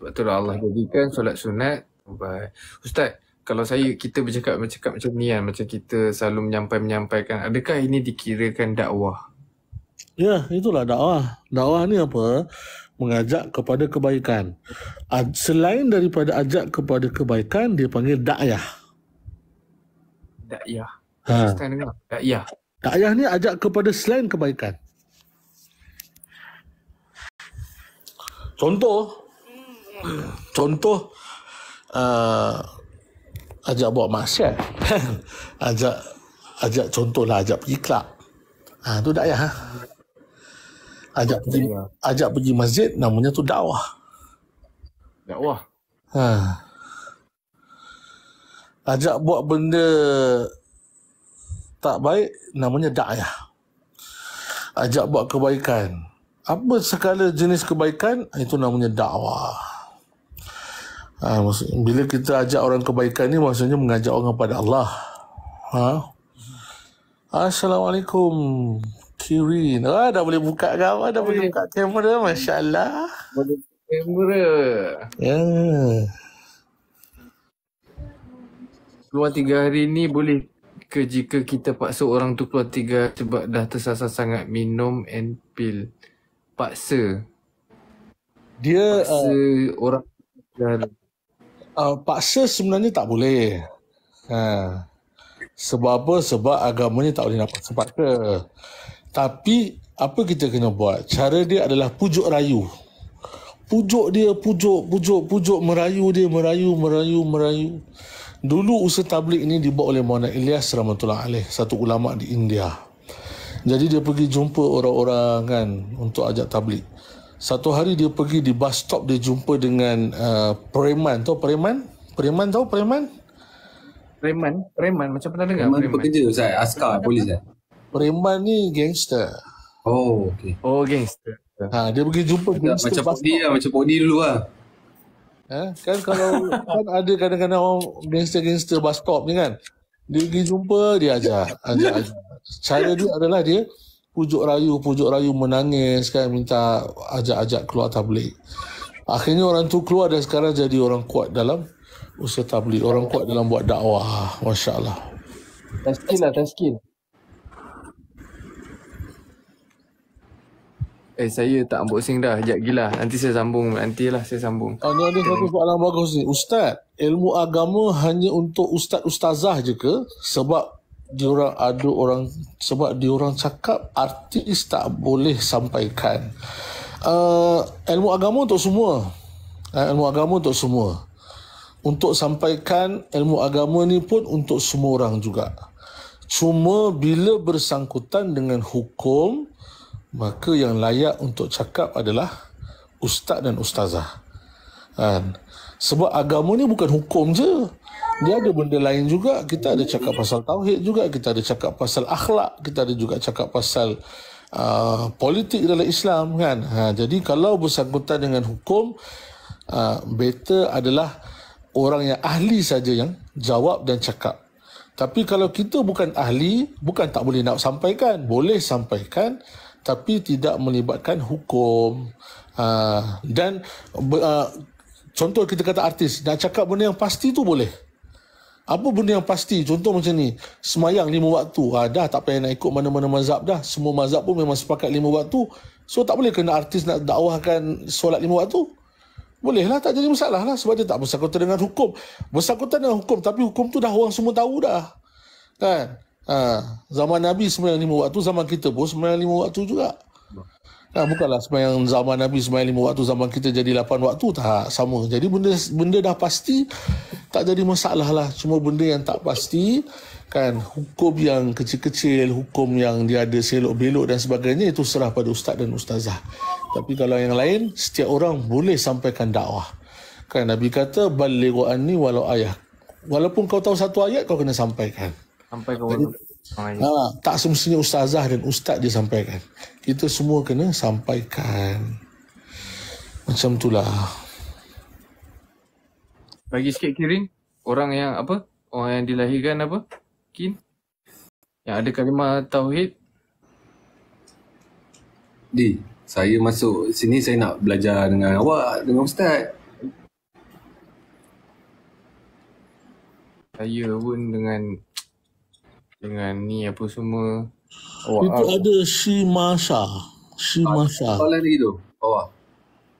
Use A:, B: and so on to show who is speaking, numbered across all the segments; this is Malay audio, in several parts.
A: Sebab tu lah Allah jadikan solat sunat baik. Ustaz, kalau kita bercakap macam ni kan, macam kita selalu menyampaikan, adakah ini dikirakan dakwah?
B: Ya, itulah dakwah. Dakwah ni apa? Mengajak kepada kebaikan. Selain daripada ajak kepada kebaikan, dia panggil dakyah.
A: Dakyah.
B: Ha.
A: Ustaz dengar? Dakyah.
B: Dakyah ni ajak kepada selain kebaikan. Contoh, ajak buat maksiat. ajak contohlah ajak pergi kelab. Tu dakyah. Ajak pergi masjid, namanya tu dakwah.
A: Dakwah.
B: Ajak buat benda tak baik, namanya dakyah. Ajak buat kebaikan. Apa segala jenis kebaikan, itu namanya dakwah. Bila kita ajak orang kebaikan ni, maksudnya mengajak orang pada Allah. Assalamualaikum, Kirin. Dah boleh buka gambar, dah boleh buka kamera. Masya Allah.
A: Boleh buka kamera.
B: Ya.
A: Keluar 3 hari ni boleh ke jika kita paksa orang tu keluar 3 sebab dah tersasar sangat minum and pil? Paksa.
B: Dia
A: paksa orang
B: paksa sebenarnya tak boleh. Sebab apa? Sebab agama ni tak boleh nak paksa. Tapi apa kita kena buat? Cara dia adalah pujuk rayu. Pujuk dia, pujuk, merayu dia, merayu. Dulu usaha tabligh ini dibuat oleh Maulana Ilyas rahmatullah alaih, satu ulama di India. Jadi dia pergi jumpa orang-orang kan untuk ajak tabligh. Satu hari dia pergi di bus stop, dia jumpa dengan preman. Tahu preman?
A: Preman macam pernah dengar.
C: Preman pekerja Ustaz, askar, polis kan?
B: Preman ni gangster.
C: Oh, okey.
A: Oh, gangster.
B: Dia pergi jumpa gangster.
C: Macam Podi dulu lah.
B: Kan kalau kan ada kadang-kadang orang gangster bus stop ni kan, dia pergi jumpa, dia ajak. Cara dia adalah dia pujuk rayu, menangis kan, minta ajak keluar tabligh. Akhirnya orang tu keluar dan sekarang jadi orang kuat dalam usaha tabligh, orang kuat dalam buat dakwah. Masya Allah.
A: Tazkil. Saya tak unboxing dah. Sekejap gila. Nanti saya sambung. Ni ada
B: satu soalan bagus ni. Ustaz, ilmu agama hanya untuk ustaz-ustazah je ke? Sebab diorang cakap artis tak boleh sampaikan. Ilmu agama untuk semua. Untuk sampaikan ilmu agama ni pun untuk semua orang juga. Cuma bila bersangkutan dengan hukum, maka yang layak untuk cakap adalah ustaz dan ustazah. Sebab agama ni bukan hukum je. Dia ada benda lain juga. Kita ada cakap pasal tauhid juga. Kita ada cakap pasal akhlak. Kita ada juga cakap pasal politik dalam Islam kan. Jadi kalau bersangkutan dengan hukum, better adalah orang yang ahli saja yang jawab dan cakap. Tapi kalau kita bukan ahli, bukan tak boleh nak sampaikan. Boleh sampaikan, tapi tidak melibatkan hukum. Contoh kita kata artis, nak cakap benda yang pasti tu boleh. Apa benda yang pasti? Contoh macam ni, semayang 5 waktu. Dah tak payah nak ikut mana-mana mazhab dah. Semua mazhab pun memang sepakat 5 waktu. So tak boleh kena artis nak dakwahkan solat 5 waktu? Boleh lah, tak jadi masalah lah. Sebab dia tak bersangkutan dengan hukum. Bersangkutan dengan hukum, tapi hukum tu dah orang semua tahu dah. Kan? Zaman Nabi sembahyang 5 waktu, zaman kita pun sembahyang 5 waktu juga. Bukanlah sembahyang zaman Nabi sembahyang 5 waktu, zaman kita jadi 8 waktu, tak sama. Jadi benda dah pasti, tak jadi masalah lah. Cuma benda yang tak pasti kan, hukum yang kecil-kecil, hukum yang dia ada selok-belok dan sebagainya, itu serah pada ustaz dan ustazah. Tapi kalau yang lain, setiap orang boleh sampaikan dakwah. Kan Nabi kata balighu anni walau ayat. Walaupun kau tahu satu ayat, kau kena sampaikan.
A: Sampai ke orang.
B: Tak semestinya ustazah dan ustaz dia sampaikan. Kita semua kena sampaikan. Macam itulah.
A: Bagi sikit Kirin, orang yang dilahirkan Kin? Yang ada kalimah tauhid.
C: Saya masuk sini, saya nak belajar dengan awak, dengan ustaz.
A: Saya pun dengan ni apa semua.
B: Itu ada Shimasha.
C: Soalan lagi tu. Bawah.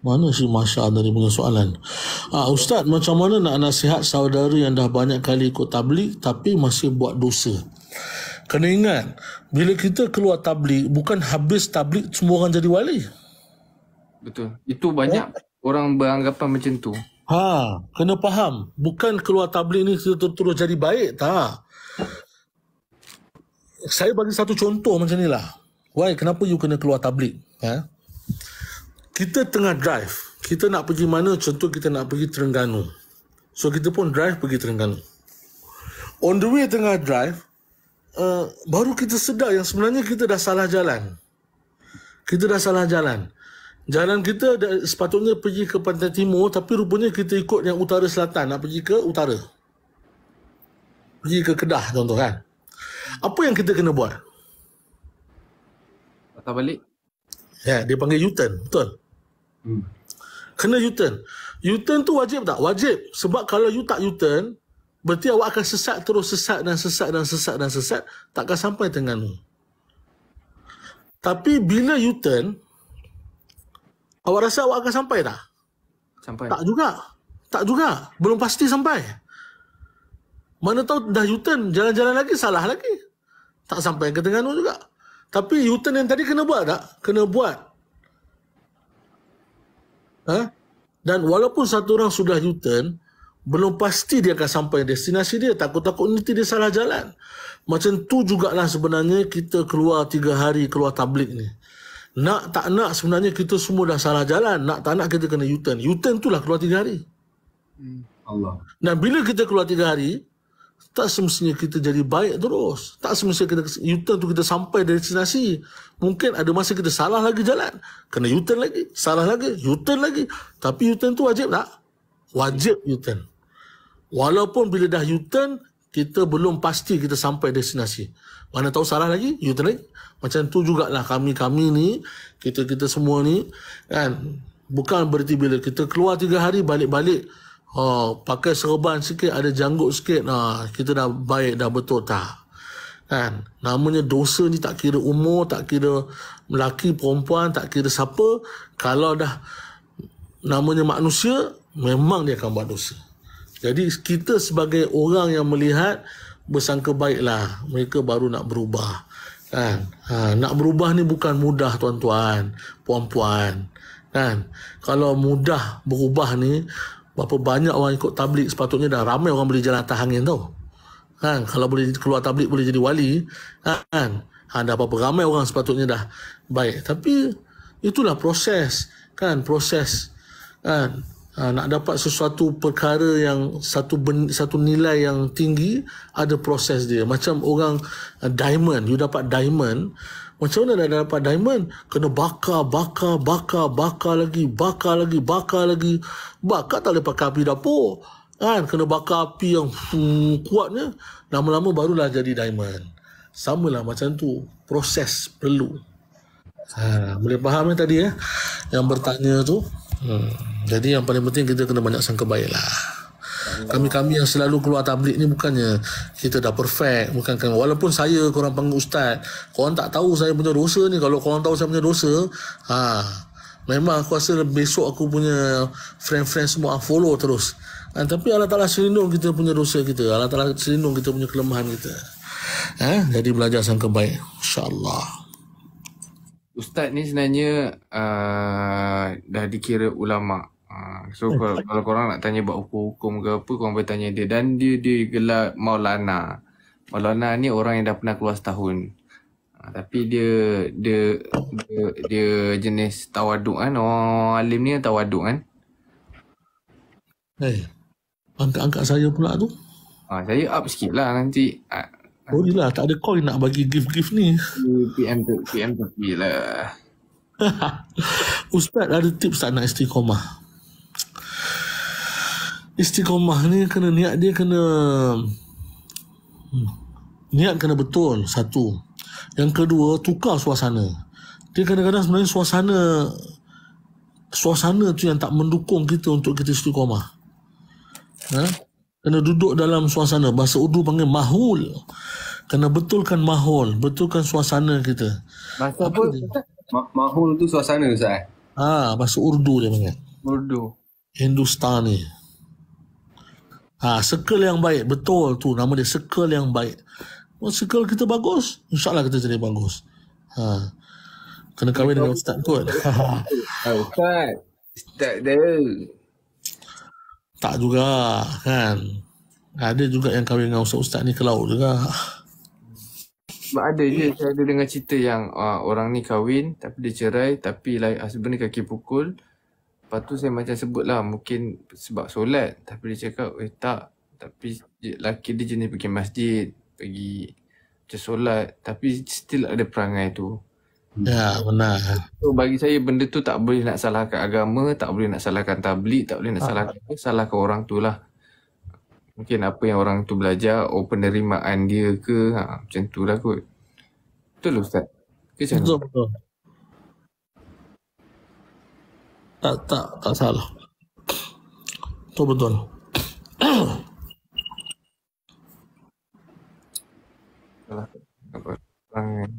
B: Mana si Masya dari punya soalan? Ustaz, macam mana nak nasihat saudara yang dah banyak kali ikut tabligh tapi masih buat dosa? Kena ingat, bila kita keluar tabligh, bukan habis tabligh semua orang jadi wali.
A: Betul. Itu banyak orang beranggapan macam tu.
B: Kena faham. Bukan keluar tabligh ni kita terus jadi baik, tak. Saya bagi satu contoh macam ni lah. Why, kenapa you kena keluar tabligh? Kita tengah drive. Kita nak pergi mana? Contoh kita nak pergi Terengganu. So kita pun drive pergi Terengganu. On the way tengah drive, baru kita sedar yang sebenarnya kita dah salah jalan. Jalan kita sepatutnya pergi ke pantai timur, tapi rupanya kita ikut yang utara selatan, nak pergi ke utara. Pergi ke Kedah contoh kan. Apa yang kita kena buat?
A: Patah balik.
B: Ya, dia panggil U-turn, betul? Kena U-turn. U-turn tu wajib tak? Wajib. Sebab kalau you tak U-turn, berarti awak akan sesat terus, sesat, takkan sampai Terengganu. Tapi bila U-turn, awak rasa awak akan sampai tak?
A: Sampai.
B: Tak juga. Belum pasti sampai. Mana tahu dah U-turn, jalan-jalan lagi, salah lagi. Tak sampai ke Terengganu juga. Tapi U-turn yang tadi kena buat tak? Kena buat. Dan walaupun satu orang sudah U-turn, belum pasti dia akan sampai destinasi dia. Takut-takut nanti dia salah jalan. Macam tu jugalah sebenarnya kita keluar 3 hari keluar tabligh ni. Nak tak nak sebenarnya kita semua dah salah jalan. Nak tak nak kita kena U-turn. U-turn tu lah keluar 3 hari.
C: Allah.
B: Dan bila kita keluar 3 hari, tak semestinya kita jadi baik terus. Tak semestinya kita U-turn tu kita sampai destinasi. Mungkin ada masa kita salah lagi jalan. Kena U-turn lagi. Salah lagi. U-turn lagi. Tapi U-turn tu wajib tak? Wajib U-turn. Walaupun bila dah U-turn, kita belum pasti kita sampai destinasi. Mana tahu salah lagi, U-turn lagi. Macam tu jugalah kami ni, kita semua ni, kan. Bukan berarti bila kita keluar 3 hari, balik-balik, pakai serban sikit, ada janggut sikit, kita dah baik, dah betul, tak. Kan? Namanya dosa ni tak kira umur, tak kira lelaki, perempuan, tak kira siapa. Kalau dah namanya manusia, memang dia akan buat dosa. Jadi kita sebagai orang yang melihat, bersangka baiklah, mereka baru nak berubah. Kan? Nak berubah ni bukan mudah tuan-tuan, puan-puan. Kan? Kalau mudah berubah ni, berapa banyak orang ikut tabligh, sepatutnya dah ramai orang boleh jalan atas angin tau. Kan? Kalau boleh keluar tabligh boleh jadi wali, kan? Dah berapa ramai orang sepatutnya dah baik. Tapi itulah proses, kan? Proses, kan? Nak dapat sesuatu perkara yang satu nilai yang tinggi, ada proses dia. Macam orang diamond, you dapat diamond, macam mana dah dapat diamond? Kena bakar lagi. Bakar tak boleh pakai api dapur, kan? Kena bakar api yang kuatnya, lama-lama barulah jadi diamond. Samalah macam tu, proses perlu. Boleh faham tadi yang bertanya tu? Jadi yang paling penting kita kena banyak sangka baik lah. Kami yang selalu keluar tabligh ni bukannya kita dah perfect, bukan kan. Walaupun saya korang panggil ustaz, korang tak tahu saya punya dosa ni. Kalau korang tahu saya punya dosa, memang aku rasa besok aku punya friend-friend semua follow terus. Tapi Allah Ta'ala selindung kita punya dosa kita, Allah Ta'ala selindung kita punya kelemahan kita. Jadi belajar sangka baik, insya-Allah.
A: Ustaz ni sebenarnya dah dikira ulama'. So kalau korang nak tanya buat hukum ke apa, korang boleh tanya dia. Dan dia gelar Maulana. Maulana ni orang yang dah pernah keluar setahun. Tapi dia jenis tawaduk kan. Orang alim ni tawaduk kan.
B: Angkat saya pula tu.
A: Saya up sikit lah nanti.
B: Yelah, tak ada coin nak bagi gift-gift ni.
A: PM tepi lah.
B: Ustaz ada tips tak nak istiqomah? Istiqomah ni kena niat dia niat kena betul, satu. Yang kedua, tukar suasana. Dia kadang-kadang sebenarnya suasana tu yang tak mendukung kita untuk kita istiqomah. Kena duduk dalam suasana. Bahasa Urdu panggil mahul. Kena betulkan mahul, betulkan suasana kita.
A: Bahasa apa?
C: Mahul tu suasana Ustaz.
B: Bahasa Urdu dia panggil.
A: Urdu.
B: Hindustani. Circle yang baik. Betul tu. Nama dia circle yang baik. Circle kita bagus, InsyaAllah kita jadi bagus. Kena kahwin dengan ustaz kot.
A: Ustaz dia.
B: Tak juga kan. Ada juga yang kahwin dengan ustaz-ustaz ni ke laut juga.
A: Sebab ada je saya ada dengar cerita yang orang ni kahwin tapi dia cerai, tapi husband ni kaki pukul. Lepas tu saya macam sebut lah mungkin sebab solat, tapi dia cakap tak, tapi lelaki dia jenis pergi masjid, pergi macam solat, tapi still ada perangai tu.
B: Ya, benar.
A: So bagi saya benda tu tak boleh nak salahkan agama, tak boleh nak salahkan tabligh, tak boleh nak salahkan orang tu lah. Mungkin apa yang orang tu belajar, penerimaan dia ke, macam tu lah kot. Betul Ustaz?
B: Betul. Tak salah. Betul.
A: Salah. Perangai.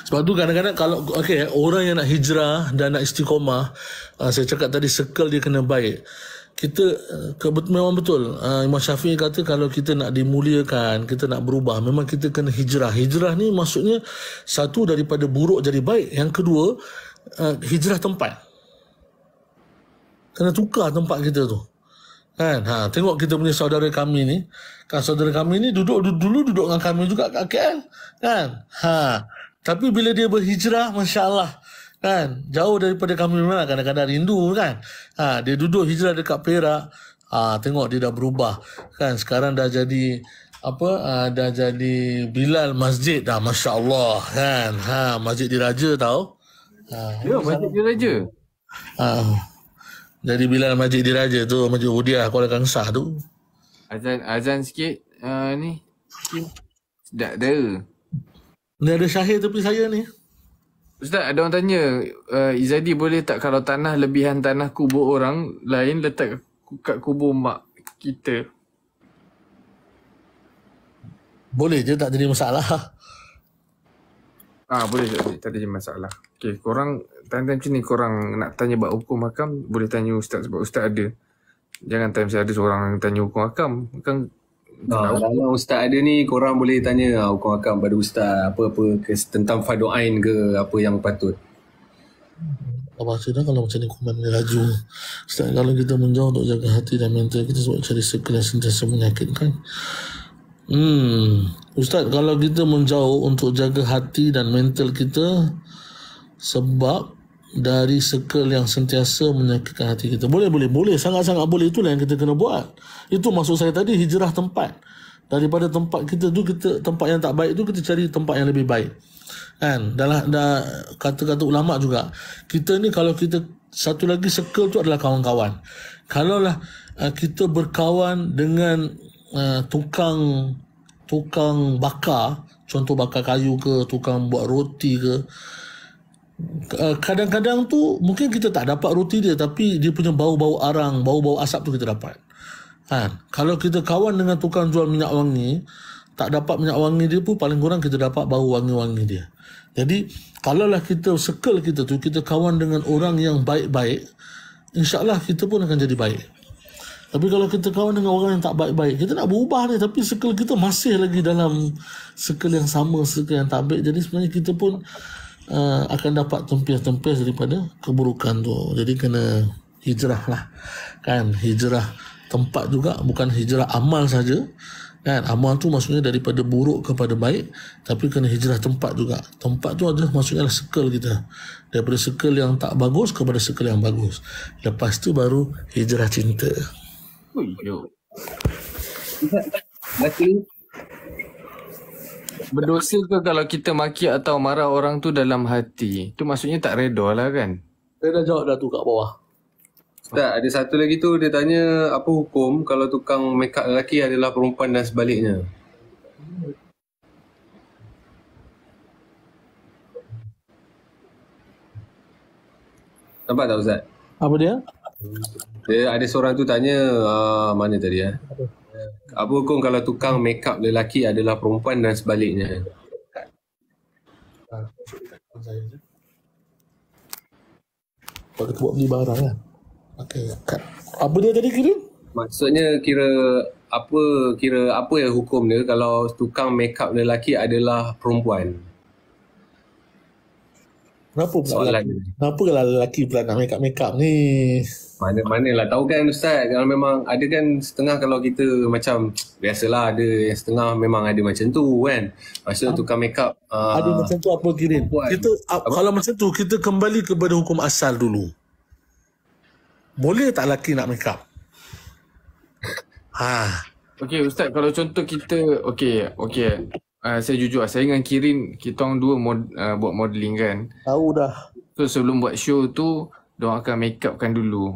B: Sebab tu kadang-kadang kalau orang yang nak hijrah dan nak istiqomah, saya cakap tadi circle dia kena baik. Kita memang betul. Imam Syafi'i kata kalau kita nak dimuliakan, kita nak berubah, memang kita kena hijrah. Hijrah ni maksudnya satu daripada buruk jadi baik. Yang kedua, hijrah tempat. Kena tukar tempat kita tu. Kan? Tengok kita punya saudara kami ni. Kan saudara kami ni dulu duduk dengan kami juga kat KL. Kan? Tapi bila dia berhijrah, Masya Allah. Kan? Jauh daripada kami memang kadang-kadang rindu kan. Dia duduk hijrah dekat Perak. Tengok dia dah berubah. Kan? Sekarang dah jadi dah jadi Bilal masjid dah, Masya Allah. Kan? Masjid Diraja tau.
A: Ya, Masjid Diraja.
B: Jadi Bilal Masjid Diraja tu, Masjid Hudiah Kuala Kangsar tu.
A: Azan sikit ni. Sedap dia.
B: Ni ada Syahir tepi saya ni.
A: Ustaz, ada orang tanya, Izadi boleh tak kalau tanah lebihan tanah kubur orang lain letak kat kubur mak kita?
B: Boleh je, tak jadi masalah.
A: Boleh tak ada masalah. Okay, korang time-time macam ni korang nak tanya bab hukum hakam, boleh tanya Ustaz sebab Ustaz ada. Jangan time saya ada seorang yang tanya hukum hakam. Kan
C: kalau Ustaz ada ni, korang boleh tanya hukum hakam pada Ustaz apa-apa tentang fardu ain ke apa yang patut.
B: Apa dah kalau macam ni komen dia laju. Ustaz, kalau kita menjauh untuk jaga hati dan mental kita sebab cari circle yang sentiasa menyakitkan. Ustaz, kalau kita menjauh untuk jaga hati dan mental kita sebab dari circle yang sentiasa menyakitkan hati kita. Boleh. Sangat-sangat boleh. Itulah yang kita kena buat. Itu maksud saya tadi, hijrah tempat. Daripada tempat kita tu, tempat yang tak baik tu, kita cari tempat yang lebih baik. Kan? Dah kata-kata ulama' juga. Kita ni kalau kita, satu lagi circle tu adalah kawan-kawan. Kalaulah kita berkawan dengan tukang bakar, contoh bakar kayu ke, tukang buat roti ke, kadang-kadang tu mungkin kita tak dapat roti dia, tapi dia punya bau-bau arang, bau-bau asap tu kita dapat. Kalau kita kawan dengan tukang jual minyak wangi, tak dapat minyak wangi dia pun paling kurang kita dapat bau wangi-wangi dia. Jadi kalaulah kita circle kita tu, kita kawan dengan orang yang baik-baik, insyaAllah kita pun akan jadi baik. Tapi kalau kita kawan dengan orang yang tak baik-baik, kita nak berubah ni, tapi circle kita masih lagi dalam circle yang sama, circle yang tak baik. Jadi sebenarnya kita pun akan dapat tempias-tempias daripada keburukan tu. Jadi kena hijrah lah. Kan? Hijrah tempat juga, bukan hijrah amal saja. Kan? Amal tu maksudnya daripada buruk kepada baik, tapi kena hijrah tempat juga. Tempat tu adalah maksudnya circle kita. Daripada circle yang tak bagus kepada circle yang bagus. Lepas tu baru hijrah cinta.
A: Berdosa ke kalau kita maki atau marah orang tu dalam hati? Tu maksudnya tak reda lah kan?
B: Saya dah jawab dah tu kat bawah.
C: Ustaz, ada satu lagi tu dia tanya apa hukum kalau tukang make up lelaki adalah perempuan dan sebaliknya. Nampak tak Ustaz?
B: Apa dia?
C: Dia ada seorang tu tanya mana tadi apa hukum kalau tukang make up lelaki adalah perempuan dan sebaliknya?
B: Kalau kita buat beli barang kan. Okay. Apa dia tadi kirim?
C: Maksudnya kira apa yang hukum dia kalau tukang make up lelaki adalah perempuan?
B: Kenapa kalau lelaki pula nak make up ni?
C: Mana lah tahu kan Ustaz, kalau memang ada kan setengah, kalau kita macam biasalah ada yang setengah memang ada macam tu kan. Maksudnya tukang make up
B: ada macam tu apa kirim? Kita kalau macam tu kita kembali kepada hukum asal dulu. Boleh tak lelaki nak make up?
A: Okey Ustaz, kalau contoh kita saya jujur saya dengan Kirin kita orang dua buat modeling kan.
B: Tahu dah.
A: So sebelum buat show tu diorang akan make upkan dulu.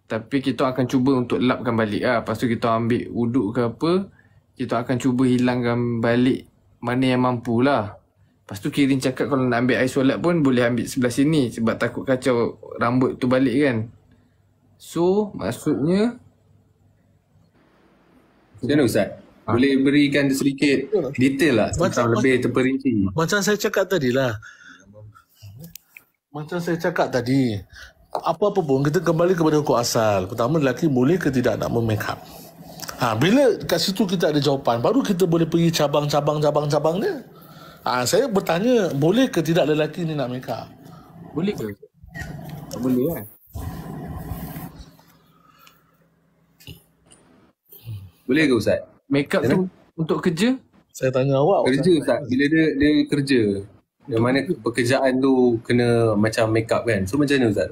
A: Tapi kita akan cuba untuk lapkan balik lah. Lepas tu kita ambil wuduk ke apa, kita akan cuba hilangkan balik mana yang mampu lah. Lepas tu Kirin cakap kalau nak ambil air solat pun boleh ambil sebelah sini sebab takut kacau rambut tu balik kan. So maksudnya
C: macam mana Ustaz? Boleh berikan sedikit detail lah tentang lebih terperinci.
B: Macam saya cakap tadi. Apa-apa pun kita kembali kepada hukum asal. Pertama, lelaki boleh ke tidak nak make up. Bila kat situ kita ada jawapan, baru kita boleh pergi cabang-cabangnya. Saya bertanya, boleh ke tidak lelaki ni nak make up?
A: boleh ke? Tak boleh kan?
C: Boleh ke Ustaz?
A: Make up tu untuk kerja?
B: Saya tanya awak.
C: Kerja Ustaz. Bila dia kerja, yang mana pekerjaan tu kena macam make up kan. So macam mana Ustaz?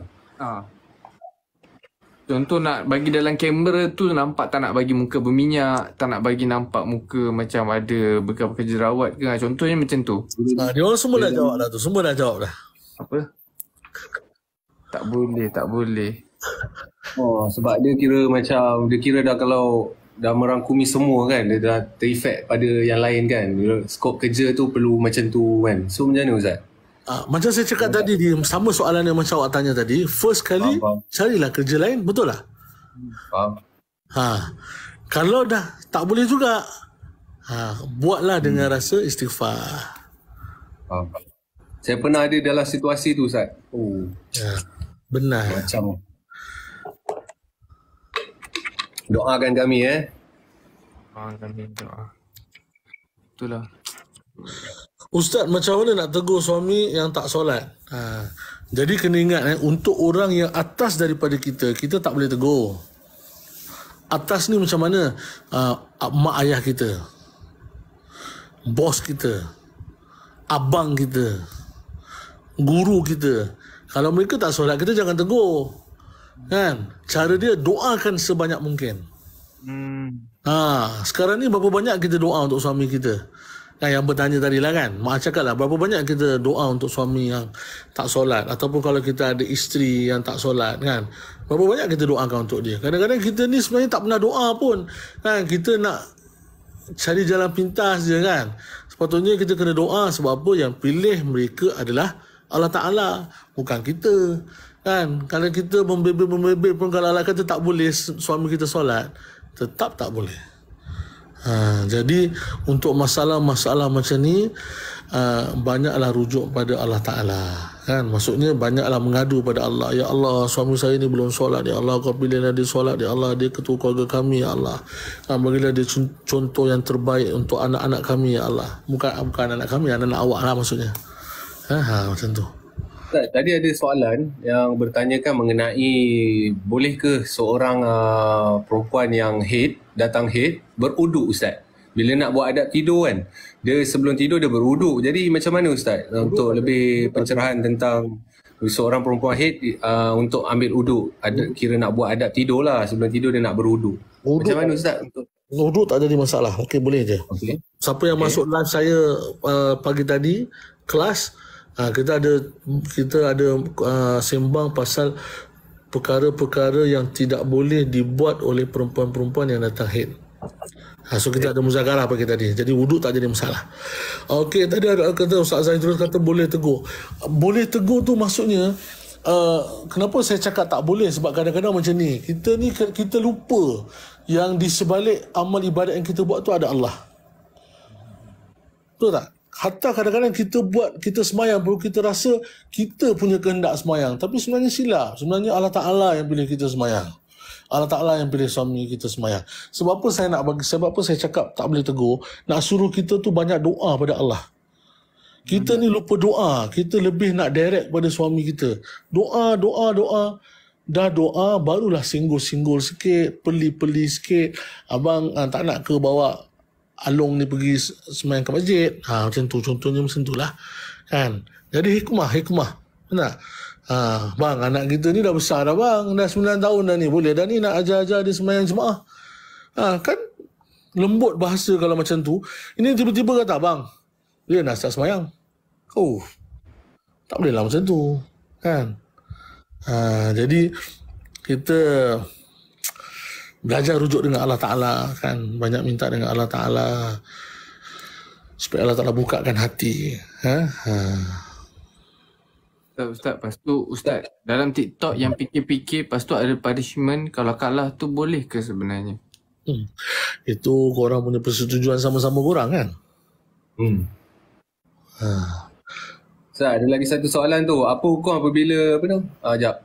A: Contoh nak bagi dalam kamera tu nampak tak nak bagi muka berminyak, tak nak bagi nampak muka macam ada bekas-bekas jerawat ke. Contohnya macam tu.
B: Dia orang semua dah jawab dah tu. Semua dah jawab dah.
A: Apa? Tak boleh.
C: Sebab dia kira dah kalau dah merangkumi semua kan, dia dah terefek pada yang lain kan. Skop kerja tu perlu macam tu kan. So macam mana Ustaz?
B: Macam saya cakap tadi, sama soalan yang macam awak tanya tadi. First kali, carilah kerja lain. Betul lah?
C: Faham.
B: Kalau dah tak boleh juga, buatlah dengan rasa istighfar.
C: Faham. Saya pernah ada dalam situasi tu Ustaz.
B: Benar.
C: Macam doakan kami
A: Kami doa. Itulah.
B: Ustaz, macam mana nak tegur suami yang tak solat? Jadi kena ingat, untuk orang yang atas daripada kita tak boleh tegur. Atas ni macam mana? Mak ayah kita, bos kita, abang kita, guru kita. Kalau mereka tak solat, kita jangan tegur. Kan? Cara dia, doakan sebanyak mungkin. Sekarang ni berapa banyak kita doa untuk suami kita? Yang bertanya tadi lah kan, mak cakap lah, berapa banyak kita doa untuk suami yang tak solat, ataupun kalau kita ada isteri yang tak solat kan, berapa banyak kita doakan untuk dia. Kadang-kadang kita ni sebenarnya tak pernah doa pun kan, kita nak cari jalan pintas je kan. Sepatutnya kita kena doa. Sebab apa? Yang pilih mereka adalah Allah Ta'ala, bukan kita kan. Kalau kita membebel pun, kalau Allah kata tak boleh suami kita solat, tetap tak boleh. Jadi untuk masalah-masalah macam ni, banyaklah rujuk pada Allah Ta'ala kan. Maksudnya banyaklah mengadu pada Allah. Ya Allah, suami saya ni belum solat. Ya Allah, kau pilihlah dia solat. Ya Allah, dia ketua keluarga kami. Ya Allah, bagilah dia contoh yang terbaik untuk anak-anak kami. Ya Allah, bukan anak kami, anak-anak awak lah maksudnya. Macam tu.
C: Tadi ada soalan yang bertanyakan mengenai boleh ke seorang perempuan yang datang haid beruduk Ustaz? Bila nak buat adab tidur kan, dia sebelum tidur dia beruduk. Jadi macam mana Ustaz untuk lebih pencerahan tentang seorang perempuan haid untuk ambil uduk? Kira nak buat adab tidur lah, sebelum tidur dia nak beruduk. Macam mana Ustaz?
B: Uduk tak jadi masalah. Okey, boleh je. Siapa yang masuk live saya pagi tadi kelas, kita ada sembang pasal perkara-perkara yang tidak boleh dibuat oleh perempuan-perempuan yang datang haid. So kita ada muzakarah pagi tadi. Jadi wuduk tak jadi masalah. Okey, tadi ada kata Ustaz Zaidul kata boleh tegur. Boleh tegur tu maksudnya kenapa saya cakap tak boleh? Sebab kadang-kadang macam ni, kita lupa yang di sebalik amal ibadat yang kita buat tu ada Allah. Betul tak? Hatta kadang-kadang kita semayang pun kita rasa kita punya kehendak semayang, tapi sebenarnya silap. Sebenarnya Allah Ta'ala yang pilih kita semayang. Allah Ta'ala yang pilih suami kita semayang. Sebab apa saya cakap tak boleh tegur? Nak suruh kita tu banyak doa pada Allah. Kita ni lupa doa. Kita lebih nak direct pada suami kita. Doa. Dah doa, barulah singgul-singgul sikit, peli-peli sikit. Abang tak nak ke bawa Along ni pergi semayang ke masjid. Macam tu, contohnya macam tu lah. Kan? Jadi hikmah. Benar? Bang, anak kita ni dah besar dah bang. Dah 9 tahun dah ni. Boleh dah ni nak ajar-ajar dia semayang jemaah. Kan? Lembut bahasa kalau macam tu. Ini tiba-tiba kata, bang, dia nak start semayang. Tak boleh lah macam tu. Kan? Jadi kita belajar rujuk dengan Allah Ta'ala, kan? Banyak minta dengan Allah Ta'ala supaya Allah Ta'ala bukakan hati.
A: Ustaz, lepas tu Ustaz, dalam TikTok yang fikir-fikir, lepas tu ada punishment kalau kalah tu boleh ke sebenarnya?
B: Itu korang punya persetujuan sama-sama korang, kan?
C: Ustaz, ada lagi satu soalan tu. Apa hukum apabila jap.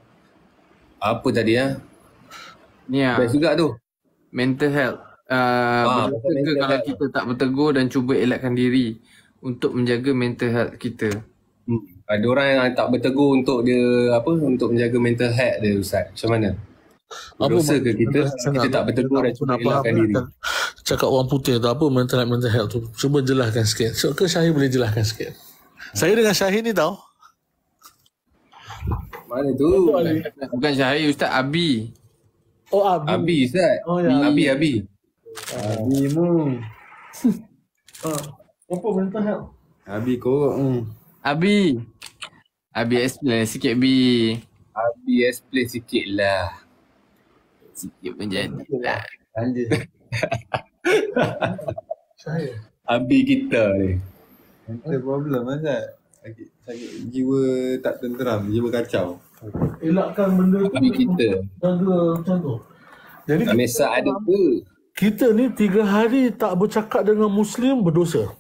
C: Apa tadi
A: Ni
C: Best juga tu.
A: mental health. Betul ke kalau kita tak bertegur dan cuba elakkan diri untuk menjaga mental health kita?
C: Ada orang yang tak bertegur untuk dia untuk menjaga mental health dia, Ustaz. Macam mana? Berdosa ke kita tak bertegur dan cuba elakkan diri?
B: Cakap orang putih tu apa mental health tu? Cuba jelaskan sikit. Ke Syahir boleh jelaskan sikit? Saya dengan Syahir ni tahu.
C: Mana tu?
A: Bukan Syahir, Ustaz, Abi.
B: Oh, Abi.
C: Abi, Ustaz.
B: Ya.
C: Abi.
B: Abi mu. Apa mental health?
D: Abi korok.
A: Abi explain sikit, Abi.
C: Abi explain sikit lah.
A: Sikit pun jadi lah.
D: Tanda.
B: Syahir.
C: Abi kita ni.
D: Mental problem Ustaz. Sakit jiwa tak tenteram, jiwa kacau.
B: Elakkan benda tu.
C: Abi kita.
B: Jaga macam tu. Jadi
C: Amesa ada apa?
B: kita ni 3 hari tak bercakap dengan Muslim berdosa.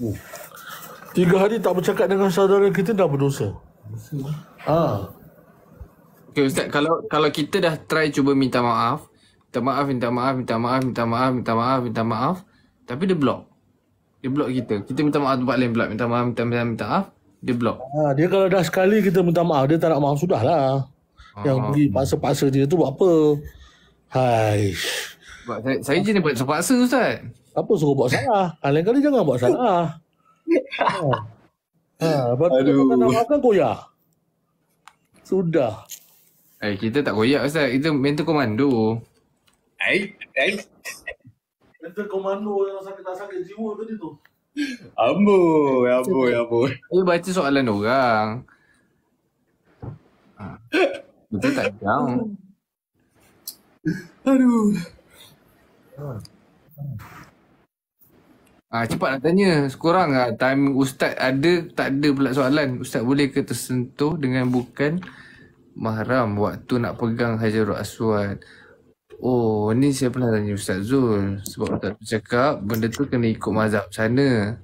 B: 3 hari tak bercakap dengan saudara kita dah berdosa.
A: Okay, Ustaz, kalau kita dah try cuba minta maaf, tapi dia block. Dia block kita. Kita minta maaf tempat lain pula. Minta maaf, dia block.
B: Dia kalau dah sekali kita minta maaf, dia tak nak maaf, sudahlah. Yang pergi paksa-paksa dia tu buat apa?
A: Sebab saya je ni buat terpaksa, Ustaz.
B: Apa suruh buat salah? Lain kali jangan buat salah. Lepas tu kita nak maafkan koyak. Sudah.
A: Kita tak koyak, Ustaz. Kita mental komando.
B: Mental komando yang sakit jiwa tadi tu.
C: Amboi.
A: Saya baca soalan orang. Kita tak jauh.
C: Aduh.
A: Cepat nak tanya. Sekurang time Ustaz ada, tak ada pula soalan. Ustaz boleh ke tersentuh dengan bukan mahram waktu nak pegang Hajarul Aswad? Oh, ni saya pernah tanya Ustaz Zul. Sebab Ustaz cakap benda tu kena ikut mazhab sana.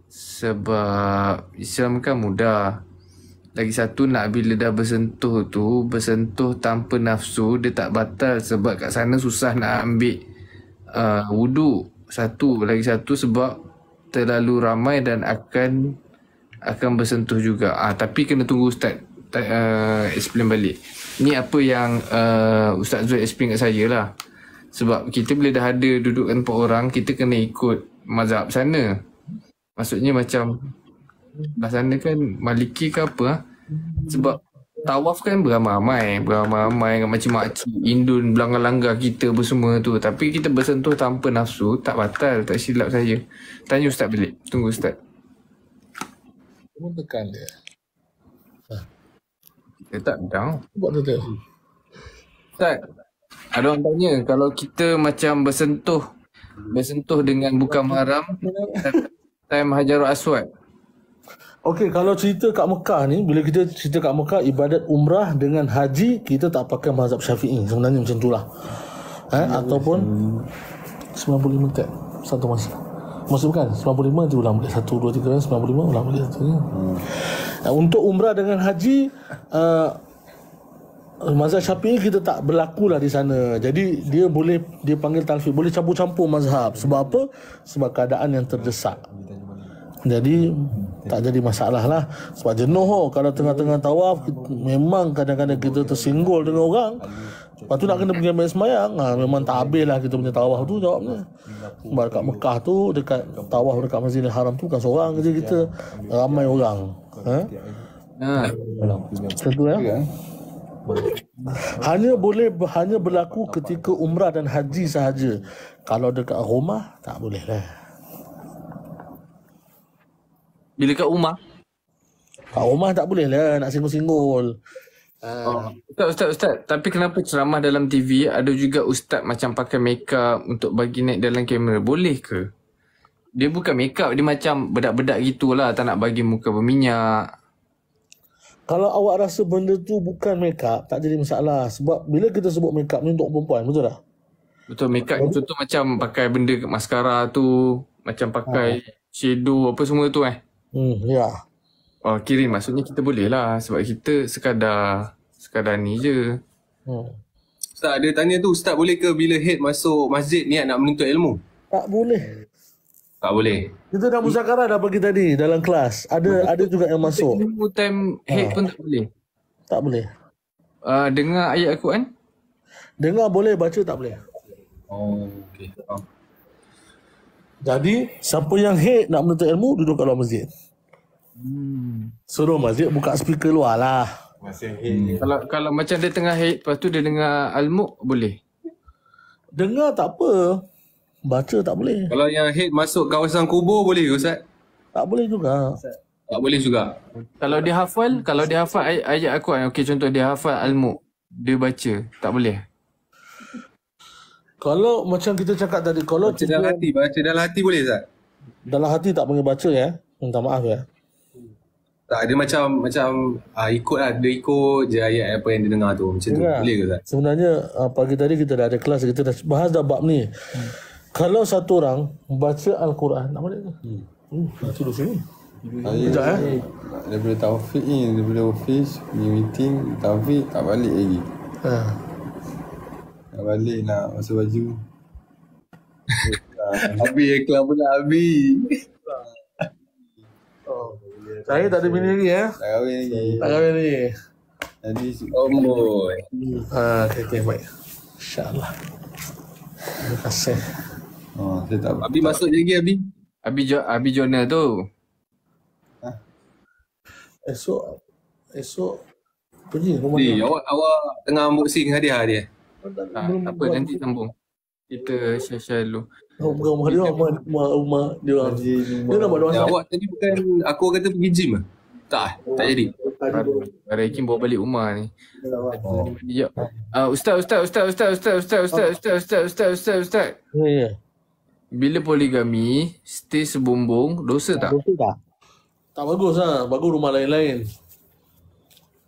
A: Sebab Islam kan mudah. Lagi satu, nak bila dah bersentuh tu, bersentuh tanpa nafsu, dia tak batal. Sebab kat sana susah nak ambil wuduk. Lagi satu sebab terlalu ramai dan akan bersentuh juga. Tapi kena tunggu Ustaz explain balik. Ni apa yang Ustaz Zul explain kat saya lah. Sebab kita bila dah ada duduk tempat orang, kita kena ikut mazhab sana. Maksudnya macam belah sana kan Maliki ke apa. Sebab tawaf kan beramai-ramai dengan makcik-makcik Indun belanggar-langgar kita semua tu. Tapi kita bersentuh tanpa nafsu, tak batal, tak silap saya. Tanya Ustaz balik. Tunggu Ustaz.
B: Kamu tekan dia.
A: Dia tak down.
B: Buat tu.
A: Ustaz, ada orang tanya kalau kita macam bersentuh dengan bukan mahram time Hajarul Aswad.
B: Okey, kalau cerita kat Mekah ni, bila kita cerita kat Mekah, ibadat umrah dengan haji, kita tak pakai mazhab Syafi'i. Sebenarnya macam itulah. Ataupun 95 tab satu masa. Maksud bukan 95 tu ulang balik 1 2 3 95 ulang balik satu. Untuk umrah dengan haji mazhab Syafi'i kita tak berlakulah di sana. Jadi dia panggil talfiq, boleh campur-campur mazhab. Sebab apa? Sebab keadaan yang terdesak. Jadi tak jadi masalah lah. Sebab jenuh kalau tengah-tengah tawaf memang kadang-kadang kita tersinggol dengan orang. Lepas tu nak kena pergi ambil semayang, memang tak habis lah kita punya tawaf tu jawabnya. Sebab dekat Mekah tu, dekat tawaf dekat Masjidil Haram tu kan seorang je kita, ramai orang. Satu ya. Hanya berlaku ketika umrah dan haji sahaja. Kalau dekat rumah tak boleh lah.
A: Bila kat rumah?
B: Kat rumah tak boleh lah nak singgul-singgul.
A: Ustaz. Tapi kenapa ceramah dalam TV ada juga ustaz macam pakai makeup untuk bagi naik dalam kamera? Boleh ke? Dia bukan makeup, dia macam bedak-bedak gitulah, tak nak bagi muka berminyak.
B: Kalau awak rasa benda tu bukan makeup, tak jadi masalah. Sebab bila kita sebut makeup ni untuk perempuan, betul tak?
A: Betul, makeup ni contoh macam pakai benda maskara tu, macam pakai shadow apa semua tu
B: Ya.
A: Oh, kira maksudnya kita boleh lah sebab kita sekadar ni je.
C: Ustaz, dia tanya tu, Ustaz boleh ke bila head masuk masjid niat nak menuntut ilmu?
B: Tak boleh.
C: Tak boleh.
B: Kita dah muzakarah dah pagi tadi dalam kelas. Ada juga yang masuk.
A: Ilmu time head pun tak boleh.
B: Tak boleh.
A: Dengar ayat Al-Quran?
B: Dengar boleh, baca tak boleh.
C: Oh, okey.
B: Jadi, siapa yang head nak menuntut ilmu, duduk kat luar masjid. Suruh masjid buka speaker luar lah.
A: Kalau macam dia tengah head, lepas tu dia dengar Al-Muq, boleh?
B: Dengar tak apa. Baca tak boleh.
C: Kalau yang head masuk kawasan kubur boleh ke Ustaz?
B: Tak boleh juga.
C: Tak boleh juga.
A: Kalau dia hafal ayat Al-Quran, okey contoh dia hafal Al-Muq, dia baca, tak boleh?
B: Kalau macam kita cakap tadi, kalau
C: Baca dalam hati boleh Ustaz?
B: dalam hati tak panggil baca ya. Minta maaf ya.
C: Tak, dia macam ikut lah. Dia ikut je ayat apa yang dia dengar tu. Macam tu. Boleh ke Ustaz?
B: Sebenarnya pagi tadi kita dah ada kelas, kita dah bahas dah bab ni. Kalau satu orang baca Al-Quran, nak balik ke? Itu dulu sini. Sekejap
D: Daripada Taufik ni, daripada office, pergi meeting, Taufik tak balik lagi. Nak balik nak masuk baju.
C: Habis ikhlas pula habis.
B: Saya tak ada bini lagi ya.
D: Tak kahwin lagi.
B: Tak kahwin lagi.
D: Jadi
C: Boy.
B: Okay, baik. InsyaAllah. Terima kasih.
D: saya tak
C: Abi masuk je lagi Abi.
A: Abi Jonah tu.
B: Esok pergi rumah dia.
C: Awak tengah unboxing hadiah dia.
A: Tak apa, nanti sambung. Kita share dulu.
B: Bukan rumah dia, rumah dia orang. Dia nak buat doa.
C: Awak tadi bukan aku kata pergi gym ke? Tak jadi.
A: Rekin bawa balik rumah ni. Ustaz.
B: Ya.
A: Bila poligami, stay sebumbung, dosa tak?
B: Tak bagus lah. Bagus rumah lain-lain.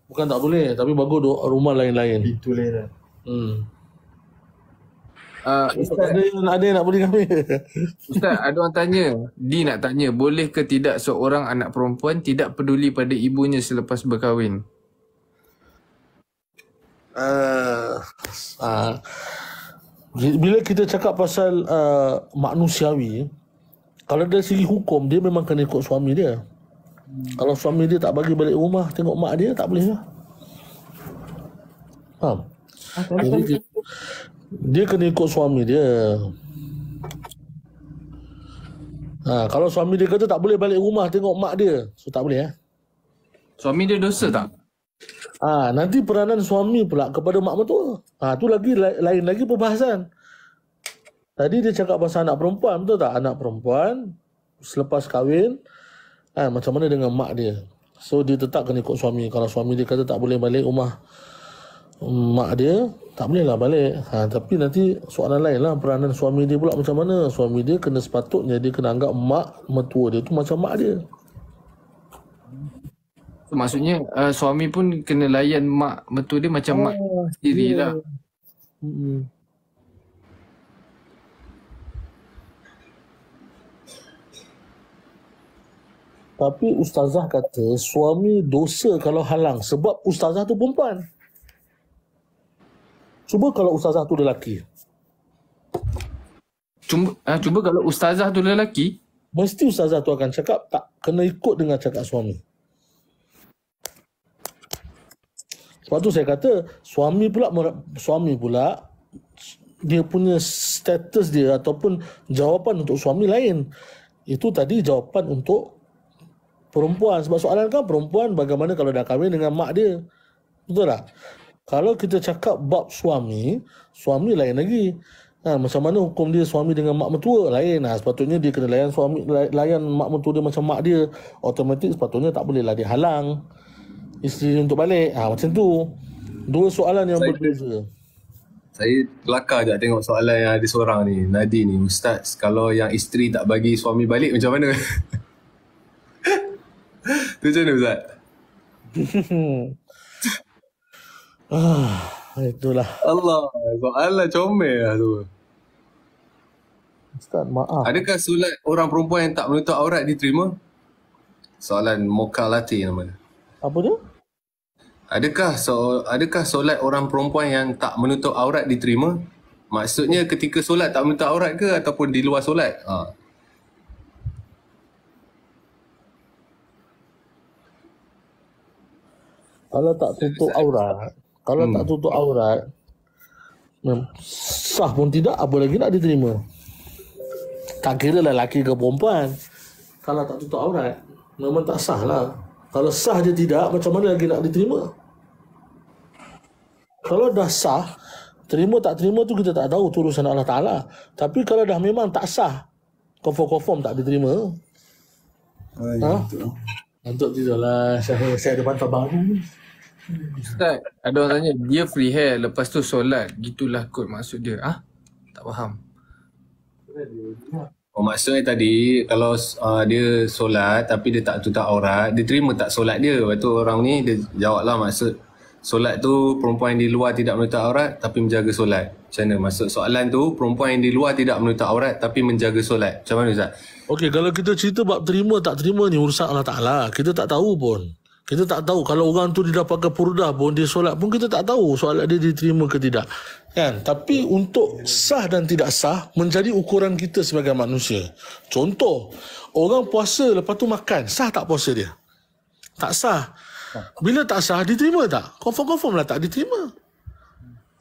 B: Bukan tak boleh, tapi bagus rumah lain-lain.
D: itu lain lah.
B: Ustaz ada yang nak beli kami.
A: Ustaz, ada orang tanya, nak tanya, boleh ke tidak seorang anak perempuan tidak peduli pada ibunya selepas berkahwin?
B: Bila kita cakap pasal manusiawi, kalau dari segi hukum, dia memang kena ikut suami dia. Kalau suami dia tak bagi balik rumah tengok mak dia, tak boleh lah. Faham? Jadi dia kena ikut suami dia. Kalau suami dia kata tak boleh balik rumah tengok mak dia, so tak boleh.
A: Suami dia dosa tak?
B: Nanti peranan suami pula kepada mak mertua. Tu lagi lain lagi perbahasan. Tadi dia cakap pasal anak perempuan, betul tak? Anak perempuan selepas kahwin, macam mana dengan mak dia? So dia tetap kena ikut suami. Kalau suami dia kata tak boleh balik rumah mak dia, tak boleh lah balik. Tapi nanti soalan lain lah, peranan suami dia pula macam mana? Suami dia kena sepatutnya dia kena anggap mak mertua dia tu macam mak dia.
A: Maksudnya suami pun kena layan mak mertua dia macam mak sendiri lah.
B: Tapi ustazah kata suami dosa kalau halang sebab ustazah tu perempuan. Cuba kalau ustazah tu lelaki.
A: Cuba kalau ustazah tu lelaki,
B: Mesti ustazah tu akan cakap tak kena ikut dengan cakap suami. Sebab tu saya kata suami pula dia punya status dia ataupun jawapan untuk suami lain. Itu tadi jawapan untuk perempuan. Sebab soalan kan perempuan bagaimana kalau dah kahwin dengan mak dia. Betul tak? Kalau kita cakap bab suami lain lagi. Macam mana hukum dia suami dengan mak mertua lain. Sepatutnya dia kena layan mak mertua dia macam mak dia. Automatik sepatutnya tak bolehlah dia halang isteri untuk balik. Macam tu. Dua soalan yang berbeza.
C: Saya kelakar je tengok soalan yang ada seorang ni, Nadi ni, Ustaz, kalau yang isteri tak bagi suami balik macam mana? Tu macam mana Ustaz?
B: Itulah.
C: Allah, soalan comel lah tu.
B: Ustaz, maaf.
C: Adakah solat orang perempuan yang tak menutup aurat diterima? Soalan Mokalati namanya.
B: Apa dia?
C: Adakah solat orang perempuan yang tak menutup aurat diterima? Maksudnya ketika solat tak menutup aurat ke ataupun di luar solat?
B: Kalau tak tutup aurat, sah pun tidak, apa lagi nak diterima? Tak kira lelaki ke perempuan. Kalau tak tutup aurat, memang tak sah lah. Kalau sah je tidak, macam mana lagi nak diterima? Kalau dah sah, terima tak terima tu kita tak tahu, tu urusan Allah Ta'ala. Tapi kalau dah memang tak sah, confirm tak diterima. Untuk tidaklah saya ada pantau baru.
A: Ustaz, ada orang tanya, dia free hair lepas tu solat, gitulah kot maksud dia. Tak faham.
C: Maksudnya tadi kalau dia solat tapi dia tak tutup aurat, dia terima tak solat dia? Lepas tu orang ni dia jawablah maksud solat tu perempuan yang di luar tidak menutup aurat tapi menjaga solat. Macam mana? Maksud soalan tu perempuan yang di luar tidak menutup aurat tapi menjaga solat. Macam mana Ustaz?
B: Okey, kalau kita cerita bab terima tak terima ni urusan Allah Ta'ala. Kita tak tahu pun. Kita tak tahu kalau orang tu dia dah pakai purdah pun, dia solat pun kita tak tahu solat dia diterima ke tidak. Kan? Tapi untuk sah dan tidak sah menjadi ukuran kita sebagai manusia. Contoh, orang puasa lepas tu makan, sah tak puasa dia? Tak sah. Bila tak sah, diterima tak? Confirm lah tak diterima.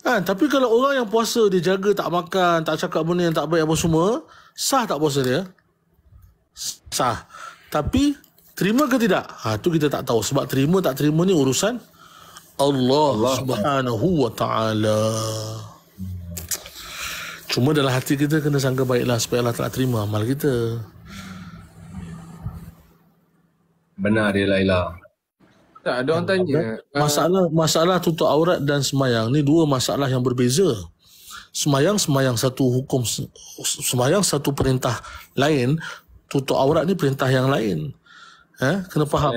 B: Tapi kalau orang yang puasa, dia jaga tak makan, tak cakap benda yang tak baik apa semua, sah tak puasa dia? Sah. Tapi terima ke tidak? Tu kita tak tahu. Sebab terima tak terima ni urusan Allah Subhanahu wa ta'ala. Cuma dalam hati kita kena sangka baiklah supaya Allah tak terima amal kita.
C: Benar dia Laila.
A: Tak, ada orang tanya.
B: Masalah tutup aurat dan semayang ni dua masalah yang berbeza. Semayang satu hukum, semayang satu perintah lain, tutup aurat ni perintah yang lain. Kena faham.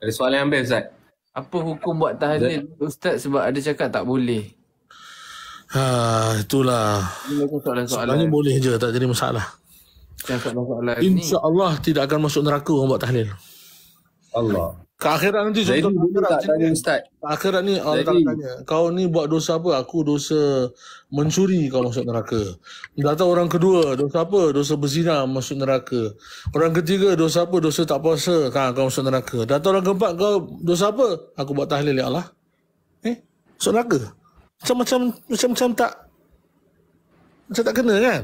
C: Ada soalan yang ambil Ustaz.
A: Apa hukum buat tahlil Ustaz sebab ada cakap tak boleh?
B: Itulah.
A: Ini soalan-soalan.
B: Sebenarnya boleh je, tak jadi masalah.
A: Soalan-soalan ni.
B: InsyaAllah tidak akan masuk neraka orang buat tahlil.
C: Allah.
B: Ke akhirat nanti
C: Jadi boleh tak tanya Ustaz?
B: Akhirat ni Allah Ta'ala tanya, kau ni buat dosa apa? Aku dosa mencuri, kau masuk neraka. Datang orang kedua, dosa apa? Dosa berzina, masuk neraka. Orang ketiga, dosa apa? Dosa tak puasa, kau masuk neraka. Datang orang keempat, kau dosa apa? Aku buat tahlil ya Allah. Masuk neraka. Macam tak kena kan?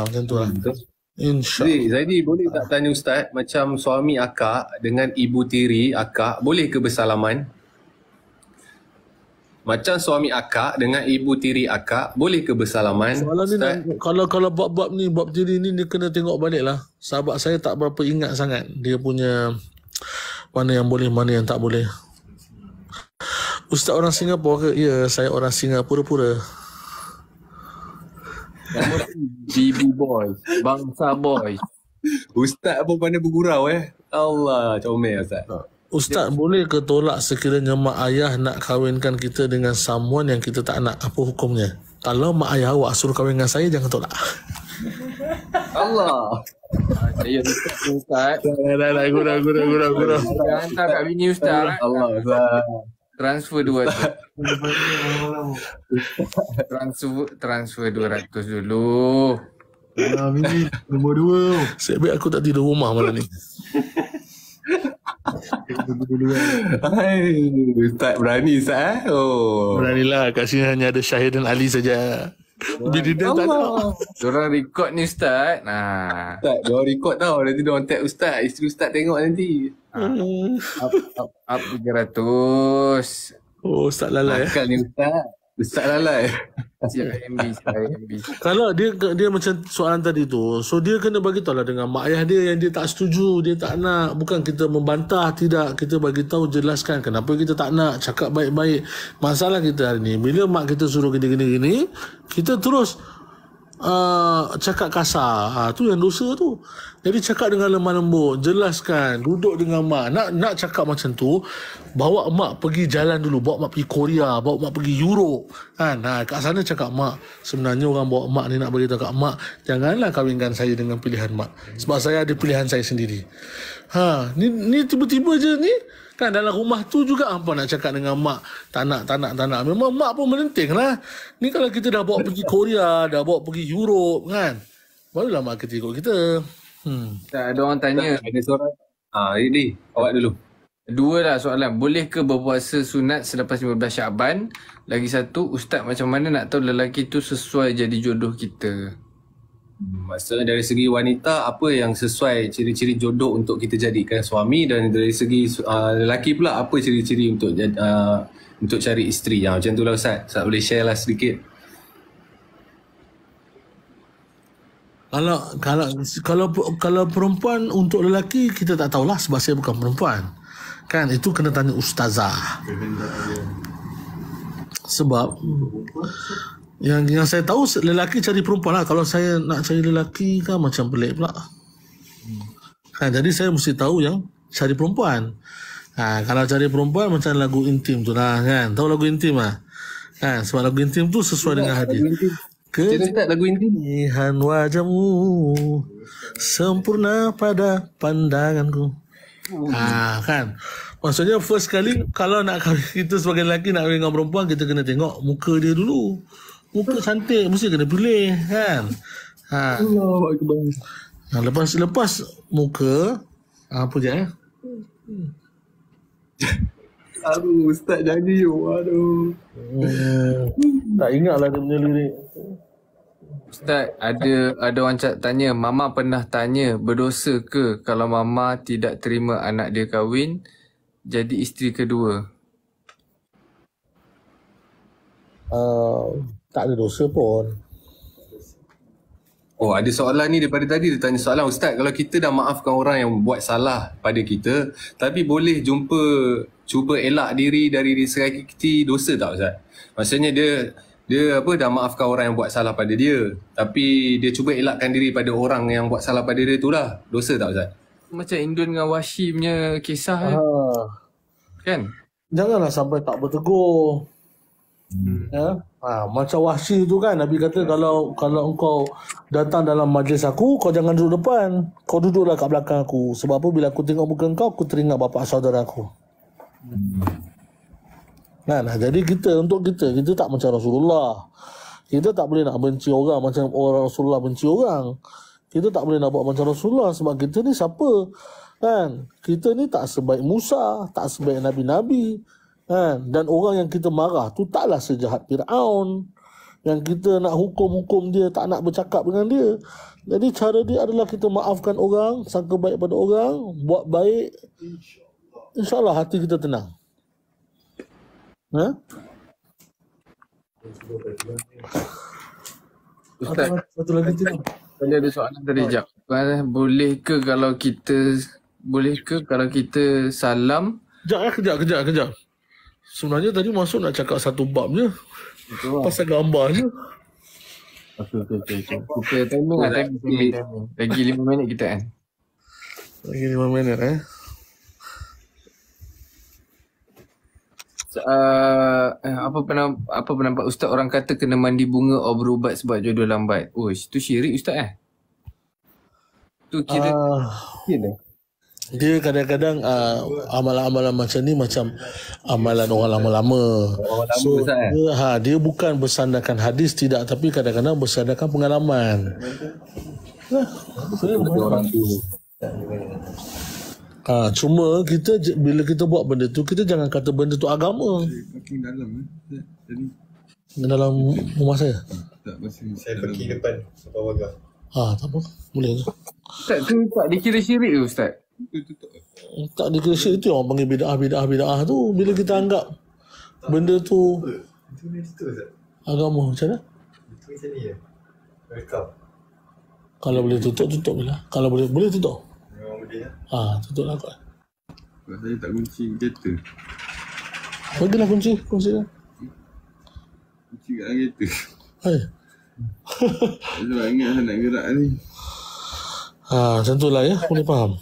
B: Macam tu lah. InsyaAllah.
C: Jadi boleh tak tanya Ustaz, macam suami akak dengan ibu tiri akak boleh ke bersalaman? Macam suami akak dengan ibu tiri akak boleh ke bersalaman?
B: Soalan ni kalau bab ni, bab tiri ni dia kena tengok balik lah. Sahabat saya tak berapa ingat sangat dia punya mana yang boleh, mana yang tak boleh. Ustaz orang Singapura ke? Ya, saya orang Singapura pura.
A: Nama BB Boys, Bangsa Boys.
C: Ustaz pun pandai bergurau Allah, comel Ustaz.
B: Ustaz, boleh ke tolak sekiranya mak ayah nak kahwinkan kita dengan someone yang kita tak nak? Apa hukumnya? Kalau mak ayah awak suruh kahwin dengan saya, jangan tolak.
C: Allah.
A: Saya Ustaz.
B: Dah, gurau.
A: Saya hantar kat bini Ustaz.
C: Allah Ustaz.
A: Transfer 200. Transfer 200 dulu.
D: Bini nombor 2.
B: Sebab baik aku tak tidur rumah malam ni.
C: Hai, Ustaz berani Ustaz Oh.
B: Beranilah, kat sini hanya ada Syahid dan Ali saja. Bini dia tak ada.
A: Diorang record ni Ustaz. Nah.
C: Ustaz, diorang record tau. Nanti diorang tag Ustaz. Isteri Ustaz tengok nanti.
A: Up 300.
B: Oh, Ustaz lalai.
C: Akal ni Ustaz. Ustaz lalai.
A: Siap MB.
B: Kalau dia macam soalan tadi tu, so dia kena bagi tahu lah dengan mak ayah dia yang dia tak setuju, dia tak nak. Bukan kita membantah, tidak. Kita bagi tahu, jelaskan kenapa kita tak nak, cakap baik-baik. Masalah kita hari ni, bila mak kita suruh gini, kita terus cakap kasar. Tu yang dosa tu. Jadi cakap dengan lemah lembut, jelaskan, duduk dengan mak. Nak cakap macam tu, bawa mak pergi jalan dulu, bawa mak pergi Korea, bawa mak pergi Europe kan. Kat sana cakap, mak, sebenarnya orang bawa mak ni nak bagi tahu kat mak, janganlah kahwinkan saya dengan pilihan mak, sebab saya ada pilihan saya sendiri. Ni tiba-tiba je ni kan, dalam rumah tu juga hampa nak cakap dengan mak, tak nak. Memang mak pun melenting lah. Ni kalau kita dah bawa pergi Korea, dah bawa pergi Europe kan, barulah mak kita ikut kita.
A: Tak, ada orang tanya.
C: Ada seorang. Ini awak dulu.
A: Dua lah soalan. Boleh ke berpuasa sunat selepas 15 Syaban? Lagi satu, Ustaz macam mana nak tahu lelaki tu sesuai jadi jodoh kita?
C: Maksudnya dari segi wanita, apa yang sesuai ciri-ciri jodoh untuk kita jadikan suami, dan dari segi lelaki pula, apa ciri-ciri untuk cari isteri? Macam tu lah Ustaz. Ustaz boleh share lah sedikit.
B: Kalau perempuan untuk lelaki, kita tak tahulah sebab saya bukan perempuan. Kan, itu kena tanya ustazah. Sebab yang saya tahu, lelaki cari perempuan lah. Kalau saya nak cari lelaki kan macam pelik pula. Kan, jadi saya mesti tahu yang cari perempuan. Kalau cari perempuan macam lagu intim tu lah kan. Tahu lagu intim lah kan, sebab lagu intim tu sesuai dengan hadis.
C: Cerita lagu intim.
B: Kejenihan wajahmu sempurna pada pandanganku. Kan, maksudnya first kali kalau nak kita sebagai lelaki nak kahwin dengan perempuan, kita kena tengok muka dia dulu. Muka cantik mesti kena pilih kan. Lepas muka apa je
C: Aduh, Ustaz janji. Aduh.
B: Tak ingatlah dia punya lirik.
A: Ustaz, ada orang tanya, Mama pernah tanya, berdosa ke kalau Mama tidak terima anak dia kahwin jadi isteri kedua?
B: Tak ada dosa pun.
C: Oh, ada soalan ni daripada tadi. Dia tanya soalan, Ustaz, kalau kita dah maafkan orang yang buat salah pada kita, tapi boleh cuba elak diri dari disakiti, dosa tak Ustaz? Maksudnya dia dah maafkan orang yang buat salah pada dia, tapi dia cuba elakkan diri pada orang yang buat salah pada dia tu lah. Dosa tak Ustaz?
A: Macam Indun dengan Wahsy punya kisah kan?
B: Janganlah sampai tak bertegur. Macam Wahsy tu kan, Nabi kata kalau engkau datang dalam majlis aku, kau jangan duduk depan, kau duduklah kat belakang aku. Sebab apa, bila aku tengok muka engkau, aku teringat bapa saudara aku. Jadi untuk kita tak macam Rasulullah. Kita tak boleh nak benci orang macam orang Rasulullah benci orang. Kita tak boleh nak buat macam Rasulullah, sebab kita ni siapa kan? Kita ni tak sebaik Musa, tak sebaik Nabi-Nabi kan? Dan orang yang kita marah tu taklah sejahat Fir'aun, yang kita nak hukum dia, tak nak bercakap dengan dia. Jadi cara dia adalah kita maafkan orang, sangka baik pada orang, buat baik, InsyaAllah hati kita tenang.
A: Ustaz,
B: satu lagi tu.
A: Tadi ada soalan tadi, jap. Boleh ke kalau kita salam?
B: Kejap. Sebenarnya tadi masuk nak cakap satu bab je. Pasal gambar je.
A: Okey. Kita timing. Lagi 5 minit kita kan.
B: Lagi 5 minit
A: Apa pendapat Ustaz orang kata kena mandi bunga atau berubat sebab jodoh lambat? Oh, itu syirik Ustaz Tu kira
B: Dia kadang-kadang amalan-amalan macam ni macam amalan orang lama-lama. So dia bukan bersandarkan hadis, tidak, tapi kadang-kadang bersandarkan pengalaman.
C: Orang tu.
B: Cuma bila kita buat benda tu, kita jangan kata benda tu agama.
D: Parking dalam jadi
B: Dalam rumah saya.
D: tak masih
E: Saya pergi depan sampai warga.
B: Tak apa, boleh je.
A: Ustaz tu tak dikira syirik ke Ustaz?
D: tutup.
B: Tak dikira syirik, itu orang panggil bid'ah tu. Bila kita anggap benda tu
E: Itu ni situ Ustaz.
B: agama, macam mana?
E: Itu macam ni je. Welcome.
B: Kalau boleh tutup lah. Kalau boleh tutup.
E: Memang boleh lah.
B: Tutup lah kot.
D: Sebab saya tak kunci kereta.
B: Bagilah kunci lah.
D: Kunci kat dalam kereta.
B: Hai.
D: Sebab ingat saya nak gerak ni.
B: Macam tu lah ya, boleh faham.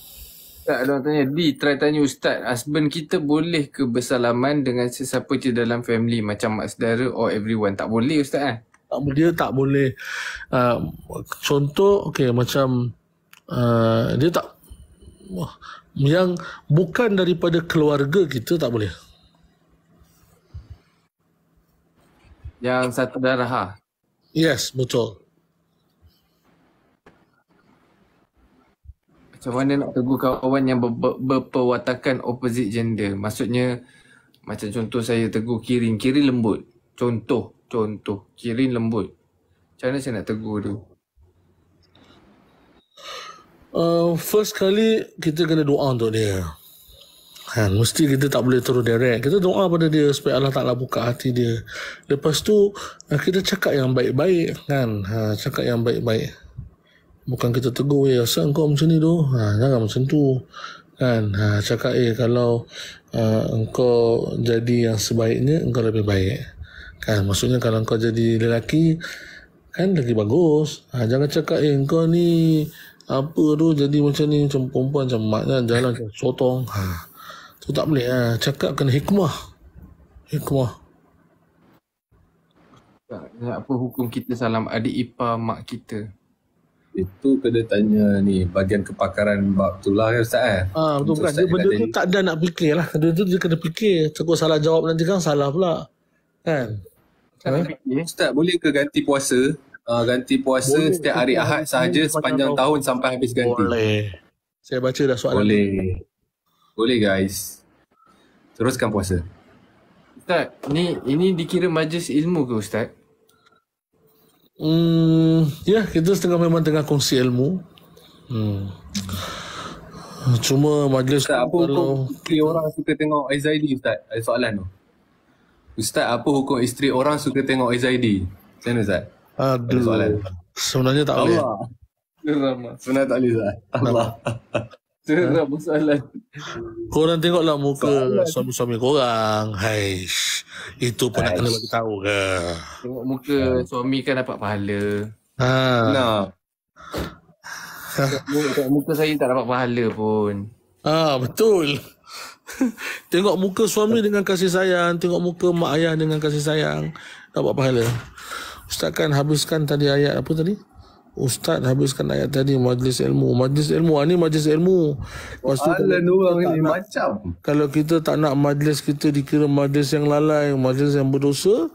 A: Tak, ada orang tanya, try tanya Ustaz, husband kita boleh ke bersalaman dengan sesiapa je dalam family macam mak saudara or everyone? Tak boleh Ustaz
B: Dia tak boleh. Contoh, macam dia tak, yang bukan daripada keluarga kita tak boleh.
A: Yang satu darah
B: Yes, betul.
A: Macam mana nak tegur kawan yang berperwatakan opposite gender? Maksudnya, macam contoh saya tegur Kirin lembut. Contoh, Kirin lembut. Macam mana saya nak tegur dia?
B: First kali kita kena doa untuk dia. Mesti kita tak boleh terus direct. Kita doa pada dia supaya Allah Ta'ala buka hati dia. Lepas tu kita cakap yang baik-baik cakap yang baik-baik. Bukan kita tegur, asal engkau macam ni tu, jangan macam tu cakap kalau engkau jadi yang sebaiknya, engkau lebih baik maksudnya kalau engkau jadi lelaki lagi bagus. Jangan cakap engkau ni apa tu jadi macam ni, macam perempuan macam maknya jalan macam sotong. Tu tak boleh. Cakap kena hikmah.
A: Apa hukum kita salam adik ipar mak kita?
C: Itu kena tanya ni bahagian kepakaran bab tu lah Ustaz
B: Betul kan. Dia benda tu tak ada nak fikir lah. Dia kena fikir. Takut salah jawab nanti kan salah pula.
C: Ustaz, boleh ke ganti puasa? Ganti puasa boleh, setiap hari Ahad sahaja sepanjang tahun sampai habis ganti.
B: Boleh. Saya baca dah soalan.
C: Boleh guys. Teruskan puasa.
A: Ustaz, ini dikira majlis ilmu ke Ustaz?
B: Kita memang tengah kongsi ilmu. Cuma majlis
C: Ustaz, apa hukum isteri orang suka tengok SID Ustaz? Ada soalan tu. Ustaz, apa hukum isteri orang suka tengok SID? Macam mana Ustaz? Ada soalan.
B: Sebenarnya tak boleh.
C: Sebenarnya tak boleh Ustaz. Allah.
A: Seram soalan.
B: Korang tengoklah muka suami-suami korang. Itu pun nak kena bagi tahu ke?
A: Tengok muka suami kan dapat pahala. Tengok muka saya tak dapat pahala pun.
B: Betul. Tengok muka suami dengan kasih sayang, tengok muka mak ayah dengan kasih sayang, dapat pahala. Ustaz kan habiskan tadi ayat apa tadi? Ustaz habiskan ayat tadi majlis ilmu. Ni majlis ilmu.
C: Soalan orang ni macam.
B: Kalau kita tak nak majlis kita dikira majlis yang lalai, majlis yang berdosa,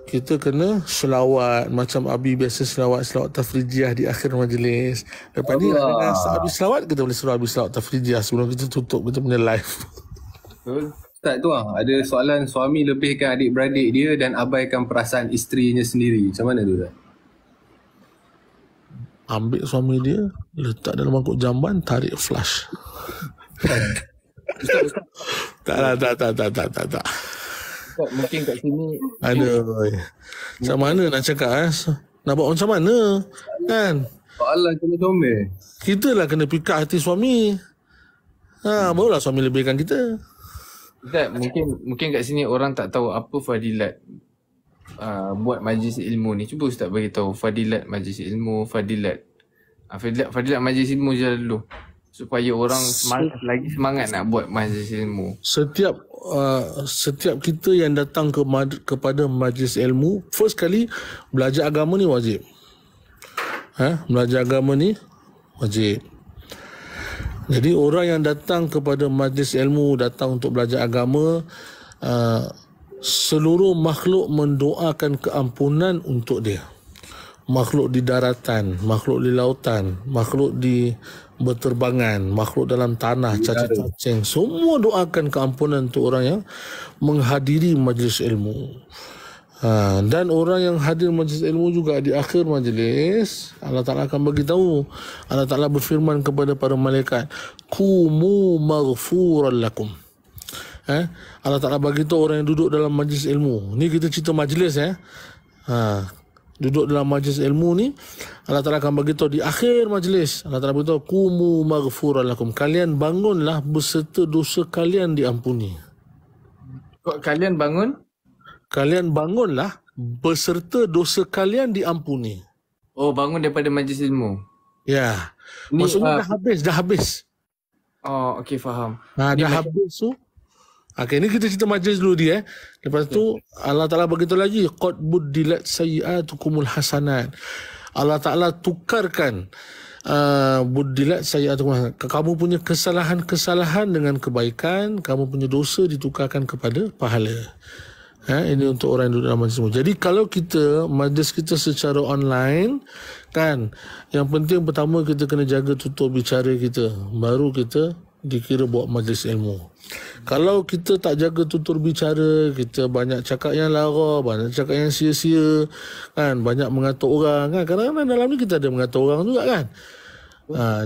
B: kita kena selawat. Macam Abi biasa selawat tafrijiyah di akhir majlis. Lepas ni dengan habis selawat, kita boleh suruh habis selawat tafrijiyah sebelum kita tutup kita punya live.
C: Ustaz tu ada soalan, suami lebihkan adik-beradik dia dan abaikan perasaan isterinya sendiri. Macam mana tu Ustaz?
B: Ambil suami dia, letak dalam mangkuk jamban, tarik flash. Tak.
A: Mungkin kat sini
B: Macam mana nak cakap nak buat macam mana kan?
C: Soalan kena comel.
B: Kita lah kena pikat hati suami. Barulah suami lebihkan kita.
A: Ustaz, mungkin kat sini orang tak tahu apa fadilat buat majlis ilmu ni. Cuba Ustaz bagi tahu fadilat majlis ilmu, fadilat majlis ilmu je dulu. supaya orang lagi semangat nak buat majlis ilmu?
B: Setiap kita yang datang kepada majlis ilmu, first kali belajar agama ni wajib. Belajar agama ni wajib. Jadi orang yang datang kepada majlis ilmu, datang untuk belajar agama, seluruh makhluk mendoakan keampunan untuk dia. Makhluk di daratan, makhluk di lautan, makhluk di berterbangan, makhluk dalam tanah, cacing-cacing, semua doakan keampunan untuk orang yang menghadiri majlis ilmu. Dan orang yang hadir majlis ilmu juga di akhir majlis, Allah Ta'ala akan beritahu, Allah Ta'ala berfirman kepada para malaikat, kumu maghfuran lakum. Allah Ta'ala beritahu orang yang duduk dalam majlis ilmu. Ni kita cerita majlis duduk dalam majlis ilmu ni, Allah Ta'ala akan beritahu di akhir majlis, Allah Ta'ala beritahu, kumu maghfuran lakum. Kalian bangunlah beserta dosa kalian diampuni.
A: Kalian bangun?
B: Kalian bangunlah beserta dosa kalian diampuni.
A: Oh, bangun daripada majlis ilmu.
B: Ya. Maksudnya dah habis.
A: Oh, okey, faham.
B: Dah habis tu. Okey, ni kita cerita majlis dulu dia. Lepas tu Allah Ta'ala beritahu lagi, qad buddilat sayyi'atukumul hasanat. Allah Ta'ala tukarkan buddilat sayyi'atukum. Kamu punya kesalahan dengan kebaikan, kamu punya dosa ditukarkan kepada pahala. Ini untuk orang yang duduk dalam majlis ilmu. Jadi kalau kita majlis kita secara online kan, yang penting pertama kita kena jaga tutur bicara kita, baru kita dikira buat majlis ilmu. Kalau kita tak jaga tutur bicara, kita banyak cakap yang lara, banyak cakap yang sia-sia kan, banyak mengatur orang kan. Kadang-kadang dalam ni kita ada mengatur orang juga kan.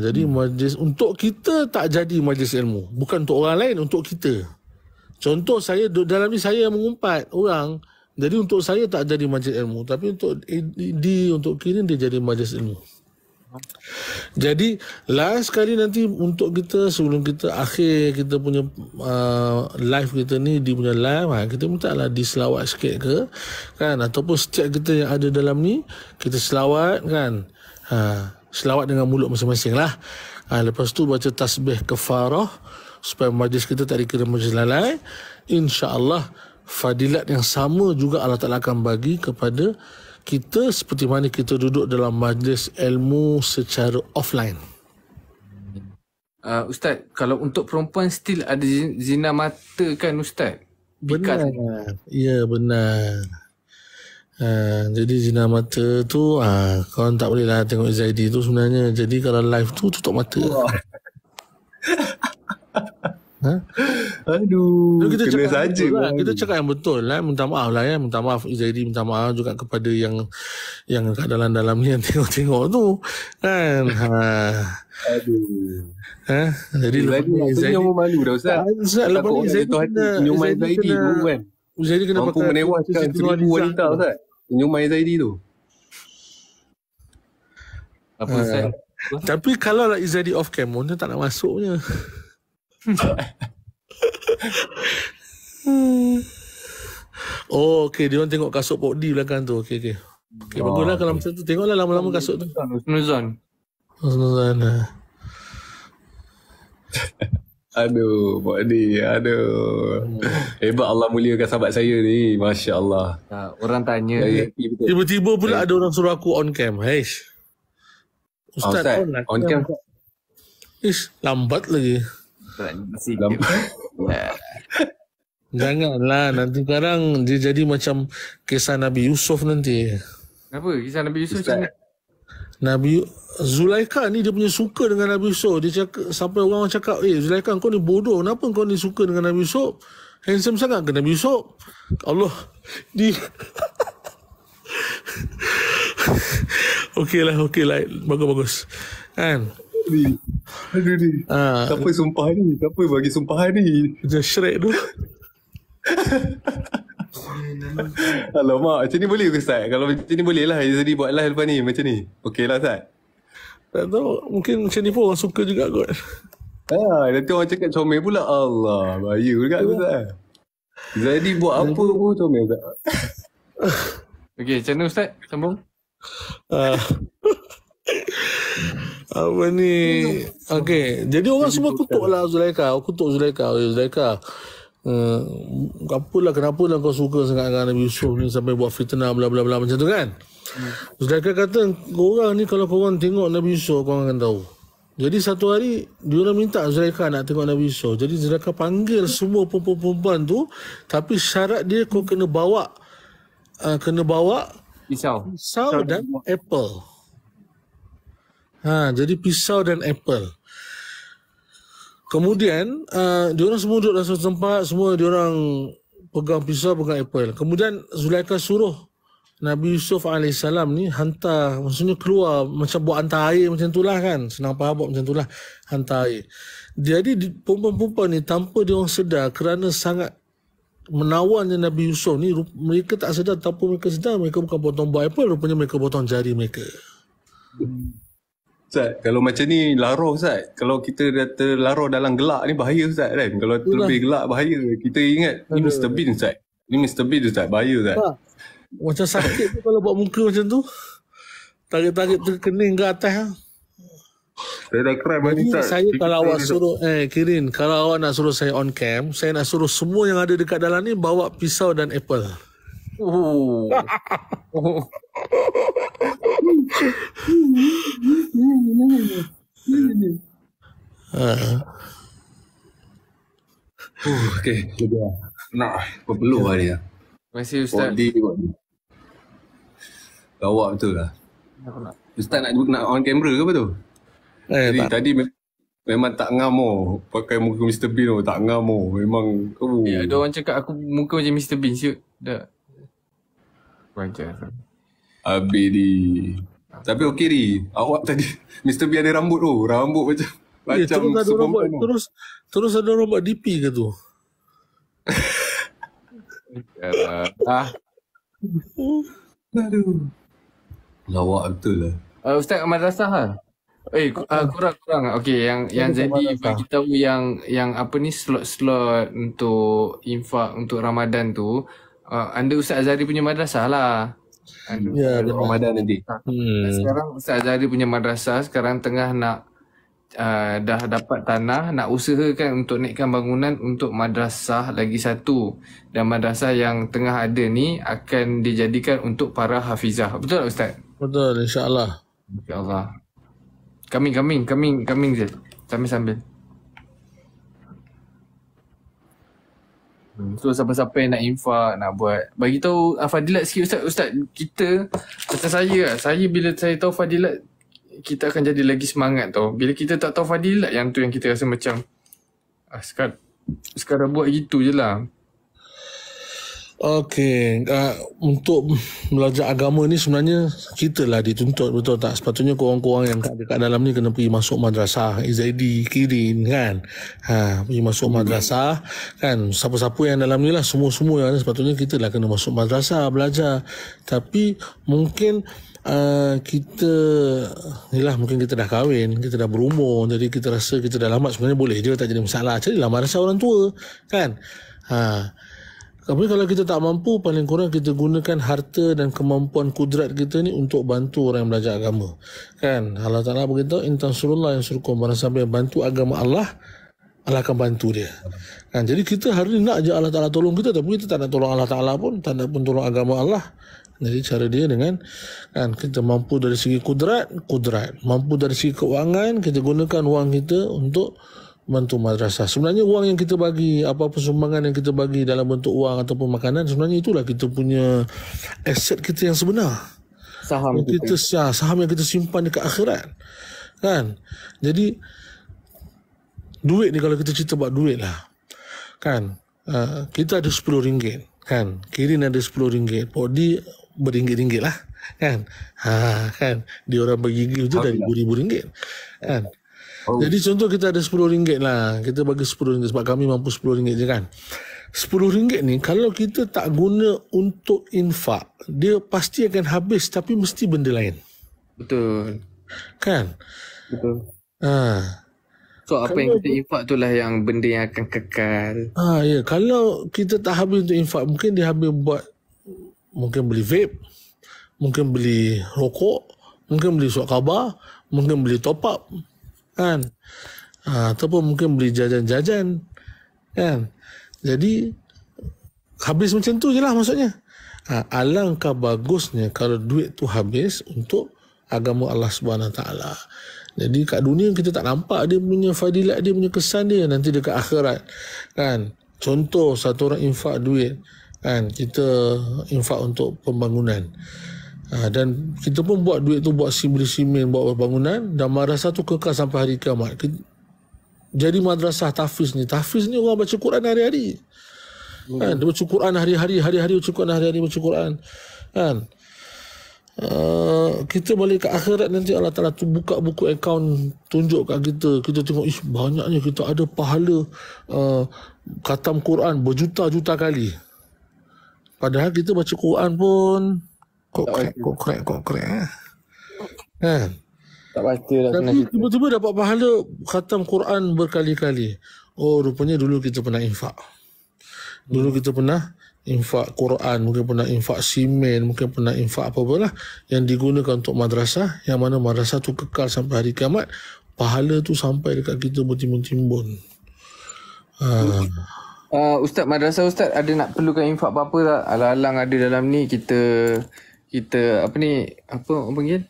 B: Jadi majlis untuk kita tak jadi majlis ilmu, bukan untuk orang lain, untuk kita. Contoh saya dalam ni saya yang mengumpat orang, jadi untuk saya tak jadi majlis ilmu, tapi untuk Kirin dia jadi majlis ilmu. Jadi last kali nanti untuk kita, sebelum kita akhir kita punya live kita ni, di punya live kita minta lah diselawat sikit ke kan, ataupun setiap kita yang ada dalam ni kita selawat kan, selawat dengan mulut masing-masing lah. Lepas tu baca tasbih kafarah supaya majlis kita tak dikira majlis lalai. InsyaAllah fadilat yang sama juga Allah Ta'ala akan bagi kepada kita seperti mana kita duduk dalam majlis ilmu secara offline.
A: Ustaz, kalau untuk perempuan still ada zina mata kan Ustaz?
B: Benar. Ya, benar. Jadi zina mata tu korang tak boleh lah tengok Zaidi tu sebenarnya. Jadi kalau live tu tutup mata.
C: Aduh,
B: kita
C: kena
B: cakap
C: saja
B: lah. Kita cakap yang betul lah. Minta maaf lah ya. Minta maaf Zaidi, minta maaf juga kepada yang kat dalam-dalam ni yang tengok-tengok tu kan.
C: Aduh.
B: Jadi lepas ni
C: Zaidi malu dah Ustaz.
B: Lepas ni Zaidi
C: penyuman Zaidi tu kan,
B: Zaidi kena
C: mampu
B: pakai
C: menewaskan 1,000 wanita Ustaz. Penyuman Zaidi tu.
A: Apa Ustaz?
B: Tapi kalau lah Zaidi off cam, dia tak nak masuk punya. Oh, okey, dia orang tengok kasut Pok D belakang tu. Okey, baguslah kalau macam tu. Tengoklah lama-lama kasut tu.
A: Nuzon.
C: Aduh, Pok D. Aduh. Hebat Allah muliakan sahabat saya ni. Masya Allah.
A: Orang tanya.
B: Tiba-tiba pula ada orang suruh aku on cam. Haish. Ustaz
C: on cam.
B: Lambat lagi. Janganlah, nanti sekarang dia jadi macam kisah Nabi Yusuf nanti.
A: Kenapa? Kisah Nabi Yusuf macam
B: Nabi Zulaikha ni dia punya suka dengan Nabi Yusuf. Dia cakap, sampai orang cakap, Zulaikha kau ni bodoh, kenapa kau ni suka dengan Nabi Yusuf? Handsome sangat ke Nabi Yusuf? Allah di Okey lah, bagus kan.
C: Aduh ni. Siapa sumpah ni? Siapa bagi sumpahan ni?
B: Macam Shrek tu.
C: Alamak, macam ni boleh ke Ustaz? Kalau macam ni boleh lah jadi buat live lepas ni macam ni. Okey lah Ustaz.
B: Tak tahu, mungkin macam ni pun orang suka juga kot.
C: Nanti orang cakap comel pula. Allah, bahaya juga Ustaz. Jadi buat apa pun comel Ustaz.
A: Okey, macam mana Ustaz? Sambung.
B: Apa ni? Okey, jadi orang semua kutuklah Zulaikha. Kutuk Zulaikha. Zulaikha, apalah, kenapa lah kau suka sangat dengan Nabi Yusuf ni sampai buat fitnah bla bla bla macam tu kan? Zulaikha kata, korang ni kalau korang tengok Nabi Yusuf, korang akan tahu. Jadi satu hari diorang minta Zulaikha nak tengok Nabi Yusuf. Jadi Zulaikha panggil semua perempuan-perempuan tu, tapi syarat dia kau kena bawa
A: Pisau.
B: pisau dan apple. Jadi pisau dan apple. Kemudian diorang semua duduk dalam satu tempat, semua diorang pegang pisau, pegang apple. Kemudian Zulaikha suruh Nabi Yusuf AS ni hantar, maksudnya keluar macam buat hantar air macam tu lah kan. Senang faham buat macam tu lah, hantar air. Jadi perempuan-perempuan ni tanpa diorang sedar, kerana sangat menawannya Nabi Yusuf ni, mereka tak sedar, tanpa mereka sedar, mereka bukan potong buah apple, rupanya mereka potong jari mereka.
C: Ustaz, kalau macam ni larau Ustaz. Kalau kita dah terlarau dalam gelak ni bahaya Ustaz kan. Kalau terlebih gelak bahaya. Kita ingat ni Mr. Bean Ustaz. Ni Mr. Bean Ustaz, bahaya Ustaz.
B: Macam sakit tu kalau buat muka macam tu. Tarik-tarik terkening ke atas lah.
C: Saya dah cry balik Ustaz.
B: Saya kalau awak suruh Kirin, kalau awak nak suruh saya on cam, saya nak suruh semua yang ada dekat dalam ni bawa pisau dan apple.
A: Oh.
C: Okay. Nak perlu lah dia.
A: Terima kasih Ustaz.
C: Gawak betul lah. Ustaz nak on camera ke apa tu? Jadi
B: Tak.
C: tadi memang tak ngamo. Pakai muka Mr. Bean tu, tak ngamo. Memang
A: Ya, ada orang cakap aku muka macam Mr. Bean siut. Dah. Wajar.
C: habis di. Tapi okey di. Awak tadi Mr. Bean ada rambut tu. Rambut macam
B: Terus ada orang buat,
C: Superman tu.
B: terus ada orang buat DP ke tu?
C: Aduh. Lawak betul lah.
A: Ustaz kat madrasah lah. Kurang. Okey, yang jadi bagi tahu yang apa ni slot-slot untuk infak untuk Ramadan tu, anda Ustaz Azhari punya madrasah lah.
B: Ya,
C: Ramadan nanti.
A: Sekarang Ustaz Azhari punya madrasah sekarang tengah nak dah dapat tanah, nak usahakan untuk naikkan bangunan untuk madrasah lagi satu, dan madrasah yang tengah ada ni akan dijadikan untuk para hafizah. Betul tak Ustaz?
B: betul, insyaAllah.
A: InsyaAllah. Coming je. Sambil. So siapa-siapa yang nak infak, nak buat, bagi tahu fadilat sikit Ustaz. Kita macam saya bila saya tahu fadilat, kita akan jadi lagi semangat tau. Bila kita tak tahu fadilat, yang tu yang kita rasa macam sekarang buat gitu je lah.
B: Okey, untuk belajar agama ni sebenarnya kita lah dituntut, betul tak? Sepatutnya korang-korang yang dekat dalam ni kena pergi masuk madrasah, Izaidi, Kirin kan. Pergi masuk madrasah kan. Siapa-siapa yang dalam ni lah, semua-semua yang ada, sepatutnya kita lah kena masuk madrasah, belajar. Tapi mungkin kita mungkin kita dah kahwin, kita dah berumur, jadi kita rasa kita dah lambat, sebenarnya boleh je, tak jadi masalah. Carilah madrasah orang tua kan. Tapi kalau kita tak mampu, paling kurang kita gunakan harta dan kemampuan kudrat kita ni untuk bantu orang yang belajar agama. Kan? Allah Ta'ala beritahu, in tansurullah yansurkum, barang siapa yang bantu agama Allah, Allah akan bantu dia. Kan? Jadi kita hari ni nak je Allah Ta'ala tolong kita, tapi kita tak nak tolong Allah Ta'ala pun, tak nak pun tolong agama Allah. Jadi cara dia dengan kita mampu dari segi kudrat, mampu dari segi keuangan, kita gunakan wang kita untuk bantu madrasah. Sebenarnya wang yang kita bagi, apa-apa sumbangan yang kita bagi dalam bentuk wang ataupun makanan, sebenarnya itulah kita punya aset kita yang sebenar. Saham yang kita simpan dekat akhirat. Kan? Jadi duit ni, kalau kita cerita buat duit lah. Kan? Kita ada RM10. Kan? Kirin ada RM10. Podi beringgit-ringgit lah. Kan? Kan? Dia orang bergigi tu dah RM1,000. Kan? Jadi contoh kita ada RM10 lah. Kita bagi RM10 sebab kami mampu RM10 je kan. RM10 ni kalau kita tak guna untuk infak, dia pasti akan habis, tapi mesti benda lain.
A: Betul.
B: Kan?
A: Betul. So apa yang kita infak tu lah yang benda yang akan kekal.
B: Ya, kalau kita tak habis untuk infak, mungkin dia habis buat, mungkin beli vape, mungkin beli rokok, Mungkin beli surat khabar, mungkin beli top up, kan? Ataupun mungkin beli jajan-jajan, kan? Jadi habis macam tu je lah maksudnya. Alangkah bagusnya kalau duit tu habis untuk agama Allah Subhanahu Taala. Jadi kat dunia kita tak nampak dia punya fadilat, dia punya kesan dia nanti dekat akhirat, kan? Contoh satu orang infak duit, kan? Kita infak untuk pembangunan. Dan kita pun buat duit tu buat beli simen, buat bangunan, dan madrasah tu kekal sampai hari kiamat. Jadi madrasah tahfiz ni orang baca Quran hari-hari. Kan? Dia baca Quran hari-hari baca Quran, hari-hari baca Quran. Kan? Kita balik ke akhirat nanti Allah Ta'ala tu buka buku akaun, tunjuk kat kita. Kita tengok, banyaknya kita ada pahala khatam Quran berjuta-juta kali. Padahal kita baca Quran pun kok krek. Kan?
A: Tak baca lah.
B: Tapi tiba-tiba dapat pahala khatam Quran berkali-kali. Oh, rupanya dulu kita pernah infak. Dulu kita pernah infak Quran, mungkin pernah infak simen, mungkin pernah infak apa-apa lah yang digunakan untuk madrasah, yang mana madrasah tu kekal sampai hari kiamat. Pahala tu sampai dekat kita bertimbun-timbun.
A: Ustaz, madrasah Ustaz ada nak perlukan infak apa-apa tak? Alang-alang ada dalam ni kita apa panggil?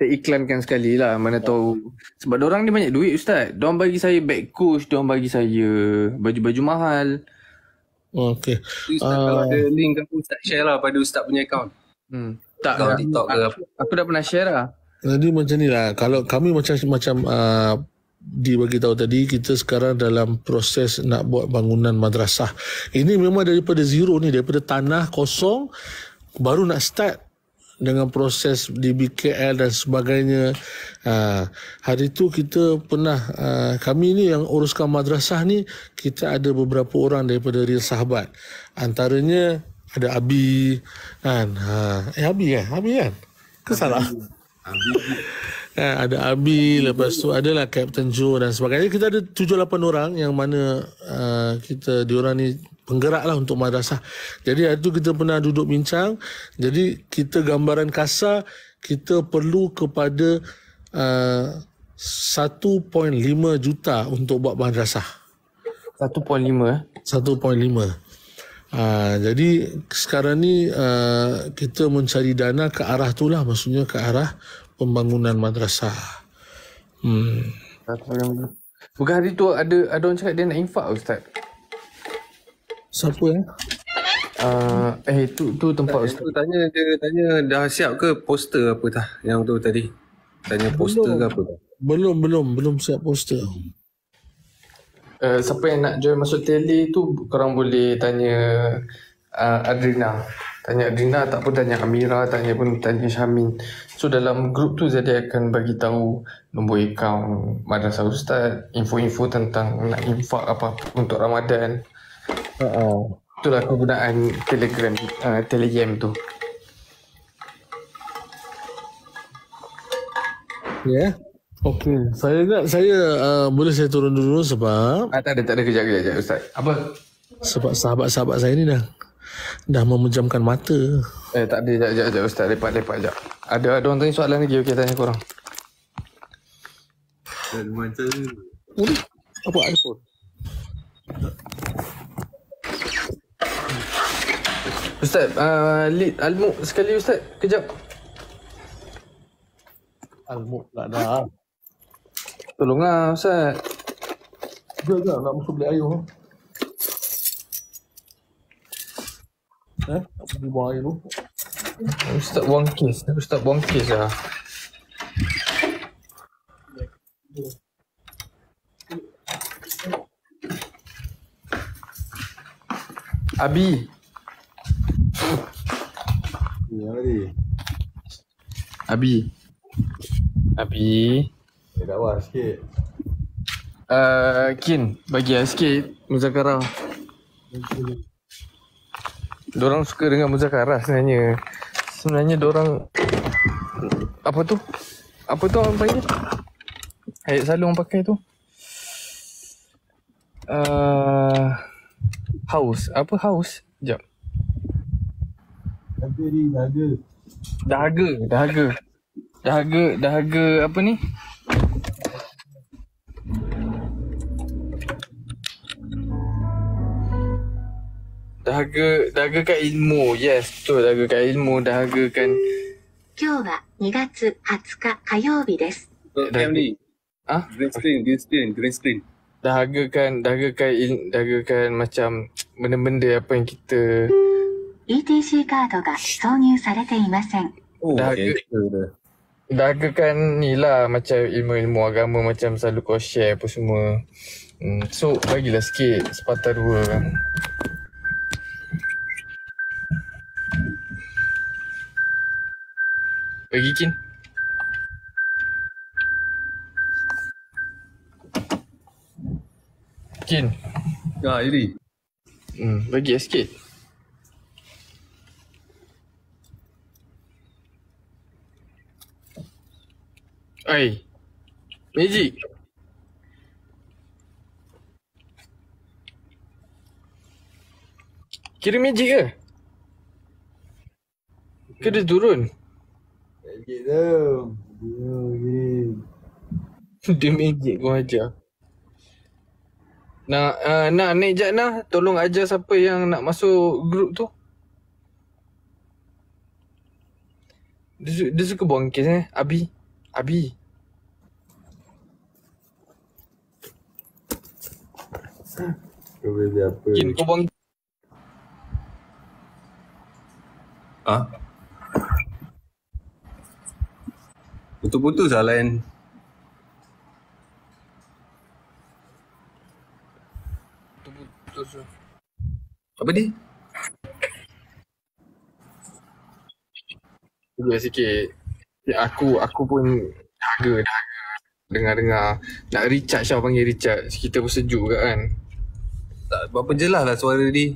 A: Kita iklankan sekali lah, mana tahu. Sebab diorang ni banyak duit Ustaz. Diorang bagi saya bag Coach, diorang bagi saya baju-baju mahal.
B: Okey.
C: Ustaz, kalau ada link aku Ustaz share lah pada Ustaz punya account.
A: Tak,
C: Account TikTok ke apa.
A: aku dah pernah share lah.
B: Jadi macam ni lah. Kalau kami macam dibagi tahu tadi, kita sekarang dalam proses nak buat bangunan madrasah. Ini memang daripada zero ni, daripada tanah kosong, baru nak start dengan proses di BKL dan sebagainya. Hari tu kita pernah, kami ni yang uruskan madrasah ni, kita ada beberapa orang daripada Real Sahabat. Antaranya ada Abi, kan? Abi kan? Kesalah. Ada Abi, lepas tu adalah Captain Joe dan sebagainya. Kita ada 7-8 orang yang mana diorang ni penggerak lah untuk madrasah. Jadi hari tu kita pernah duduk bincang. Jadi kita gambaran kasar, kita perlu kepada 1.5 juta untuk buat madrasah.
A: 1.5
B: 1.5. Jadi sekarang ni kita mencari dana ke arah tu lah, maksudnya ke arah pembangunan madrasah.
A: Bukan hari tu ada orang cakap dia nak infak Ustaz.
B: Siapa ya?
A: Tu tempat Ustaz.
C: Dia tanya dah siap ke poster apa tah yang tu tadi. Tanya poster ke apa tu?
B: Belum siap poster.
A: Siapa yang nak join masuk tele tu korang boleh tanya Adrina. Tanya Adrina, tak pun tanya Amira, tanya Syamin. So dalam grup tu Zadi akan bagi tahu nombor akaun madrasah Ustaz, info-info tentang nak infak apa untuk Ramadan. Itulah kegunaan Telegram tu.
B: Ya. Okey, saya boleh saya turun dulu sebab
A: Tak ada kejap Ustaz. Apa?
B: Sebab sahabat-sahabat saya ni dah memejamkan mata.
A: Tak ada, sekejap Ustaz, lepak sekejap. Ada orang tanya soalan lagi, okey tanya korang.
D: Macam ni.
B: Apa iPhone?
A: Ustaz, lead Al-Muq sekali Ustaz, kejap.
B: Al-Muq tak ada.
A: Tolonglah Ustaz.
B: Juga nak masuk beli air tu. Nak pergi buang air tu.
A: Ustaz buang kes lah. Abi.
D: Yang tadi.
A: Abi.
D: Dakwah sikit.
A: Kin, bagi sikit muzakarah. Diorang suka dengan muzakarah sebenarnya. Sebenarnya diorang apa tu orang panggil? Ayat selalu orang pakai tu. Haus. Apa haus? Sekejap.
D: Dahaga.
A: Dahaga. Dah harga apa ni? Dah harga kat ilmu. Yes, betul. Dah harga kat ilmu. Dah harga kan.
F: 今日は2月20日火曜日です。
C: Family. Green screen.
A: Dah hargakan macam benda-benda apa yang kita
F: ETC カードが挿入されていません。
A: dah hargakan ni lah macam ilmu-ilmu agama macam selalu kau share apa semua. So bagilah sikit sepatah dua. Bagi Kin. Kin.
C: Jadi.
A: Bagi sikit. Ai. Magic. Kira magic ke? Ke dia turun?
D: Magic tu. Gini.
A: Dia magic kau ajar. Nak naik jap nah. Tolong ajar siapa yang nak masuk grup tu. Dia suka buang kes Abi.
D: Kau boleh apa?
A: Kin kau buang.
C: Putus-putus lah lain.
A: Putus.
C: Apa ni?
A: Juga sikit. Aku pun dahaga. Dengar. Nak recharge lah, panggil recharge. Kita pun sejuk kat kan.
C: Tak, berapa jelas lah suara ni.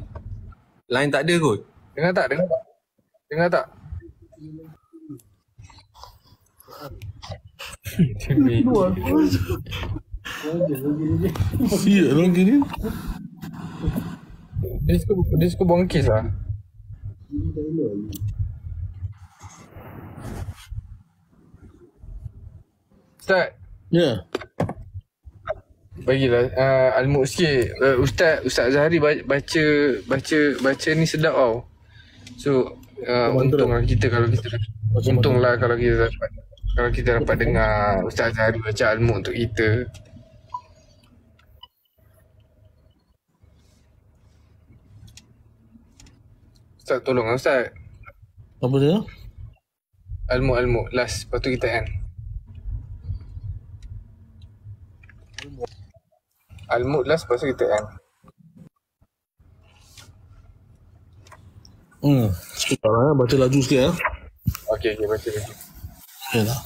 C: Line tak ada kot.
A: Dengar tak?
B: Siap lagi ni.
A: Dia suka buang kes lah. Ustaz.
B: Ya.
A: Bagilah almuk sikit. Ustaz Zahari baca ni sedap tau. So untunglah kita kalau kita dapat dengar Ustaz Zahari baca almuk untuk kita. Ustaz tolonglah Ustaz.
B: Apa dia?
A: Almuk last, lepas tu kita end. Almuk last, lepas tu kita end.
B: Sekitar lah, baca laju sikit ya.
A: Okay, baca lagi.
B: Ya lah.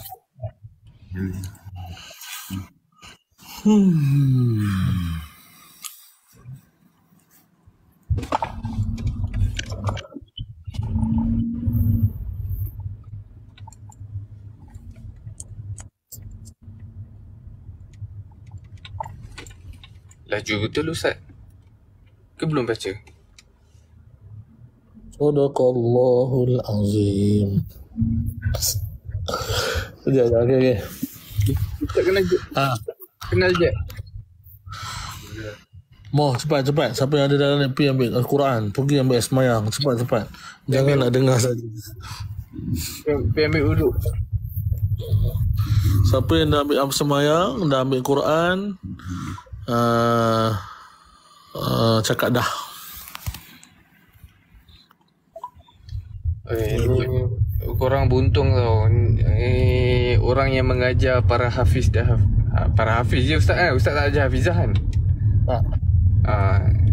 A: Laju betul Ustaz? Ke belum baca?
B: Sadaqallahul azim. Sekejap, okey.
A: Ustaz kenal je.
B: Mau cepat. Siapa yang ada dalam ni pergi ambil Al-Quran, pergi ambil semayang, cepat. Jangan nak dengar saja.
A: Pergi ambil uduk.
B: Siapa yang dah ambil semayang, dah ambil Quran, cakap dah.
A: Korang beruntung tau. Orang yang mengajar para hafiz para hafiz je Ustaz kan? Ustaz tak ajar hafizah kan?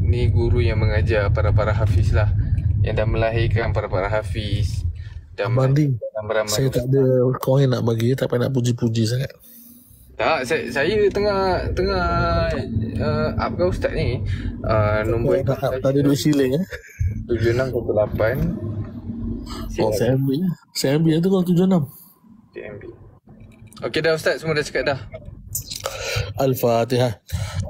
A: Ni guru yang mengajar para hafiz lah, yang dah melahirkan para hafiz.
B: Banding, saya tak ada koin nak bagi, tak payah nak puji-puji sangat.
A: Tak, saya tengah up ke Ustaz ni. Nombor
B: tak ada duit siling
A: 7618.
B: Saya ambil tu kalau 76.
A: TMB. Okey dah Ustaz, semua dah cakap dah.
B: Al-Fatihah.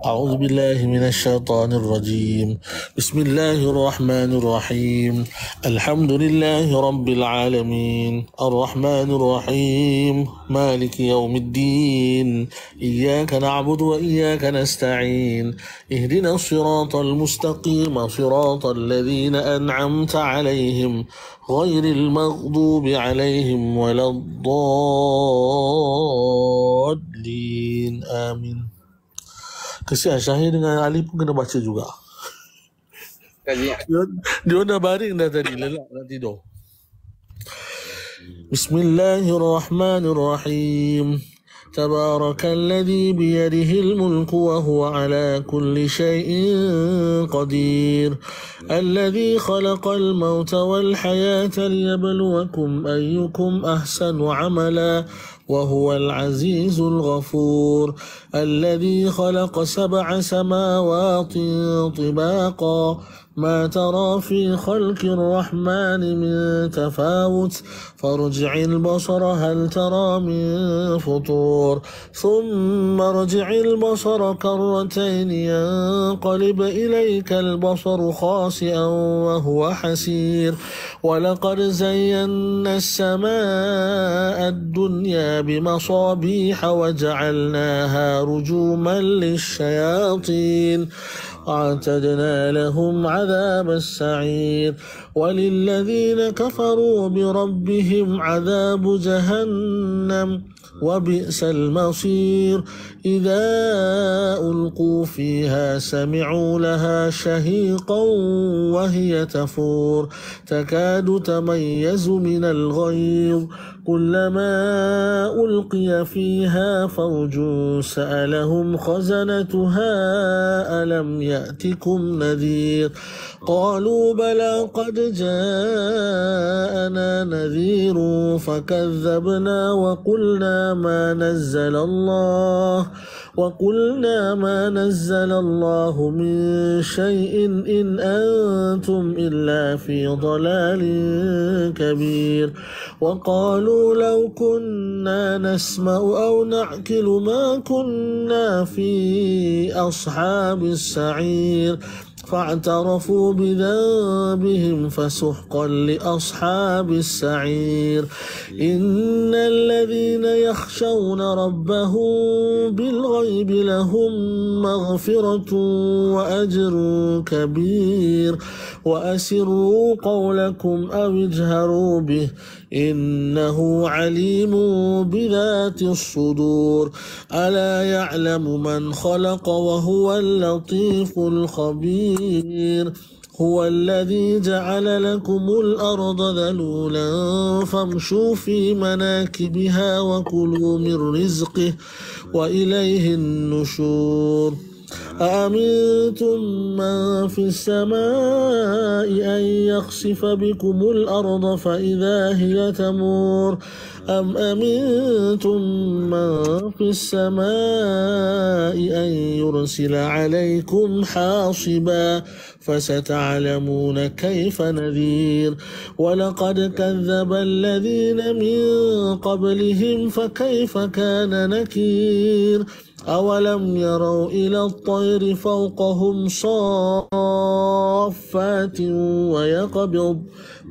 B: A'udzu billahi minasyaitonir rajim. Bismillahirrahmanirrahim. Alhamdulillahi rabbil alamin. Ar-Rahmanir Rahim. Maliki yaumiddin. Iyyaka na'budu wa iyyaka nasta'in. Ihdinas siratal mustaqim, siratal ladzina an'amta 'alaihim ghairil maghdubi 'alaihim waladdallin. Amin. Kesian Syahir dengan Ali pun kena baca juga. Dia dah baring dah tadi, lelak nak tidur. Bismillahirrahmanirrahim. Tabarakalladzi biyadihil mulku wa huwa ala kulli syai'in qadir. Alladzi khalaqal mauta wal hayata liyabluwakum ayyukum ahsanu amala. وهو العزيز الغفور الذي خلق 7 سماوات طباقا ما ترى في خلق الرحمن من تفاوت فارجع البصر هل ترى من فطور ثم ارجع البصر كرتين ينقلب إليك البصر خاسئا وهو حسير ولقد زينا السماء الدنيا بمصابيح وجعلناها رجوما للشياطين أعتدنا لهم عذاب السعير وللذين كفروا بربهم عذاب جهنم وبئس المصير إذا ألقوا فيها سمعوا لها شهيقا وهي تفور تكاد تميز من الغيظ كلما ألقي فيها فوج سألهم خزنتها ألم يأتكم نذير قالوا بلى قد جاءنا نذير فكذبنا وقلنا ما نزل الله من شيء إن أنتم إلا في ضلال كبير وقالوا لو كنا نسمع أو نعقل ما كنا في أصحاب السعير فاعترفوا بذنبهم فسحقا لأصحاب السعير إن الذين يخشون ربهم بالغيب لهم مغفرة وأجر كبير وأسروا قولكم أو اجهروا به إنه عليم بذات الصدور ألا يعلم من خلق وهو اللطيف الخبير هو الذي جعل لكم الأرض ذلولا فامشوا في مناكبها وكلوا من رزقه وإليه النشور أأمنتم من في السماء أن يخسف بكم الأرض فإذا هي تمور أم أمنتم من في السماء أن يرسل عليكم حاصبا فستعلمون كيف نذير ولقد كذب الذين من قبلهم فكيف كان نكير أولم يروا إلى الطير فوقهم صافات ويقبض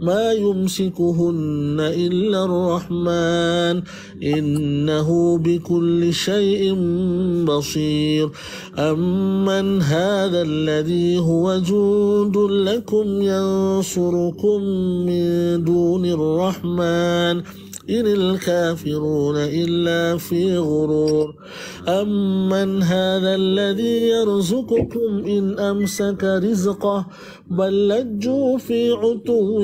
B: ما يمسكهن إلا الرحمن إنه بكل شيء بصير أمن هذا الذي هو جند لكم ينصركم من دون الرحمن إن الكافرون إلا في غرور أمن هذا الذي يرزقكم إن أمسك رزقه بل لجوا في عتو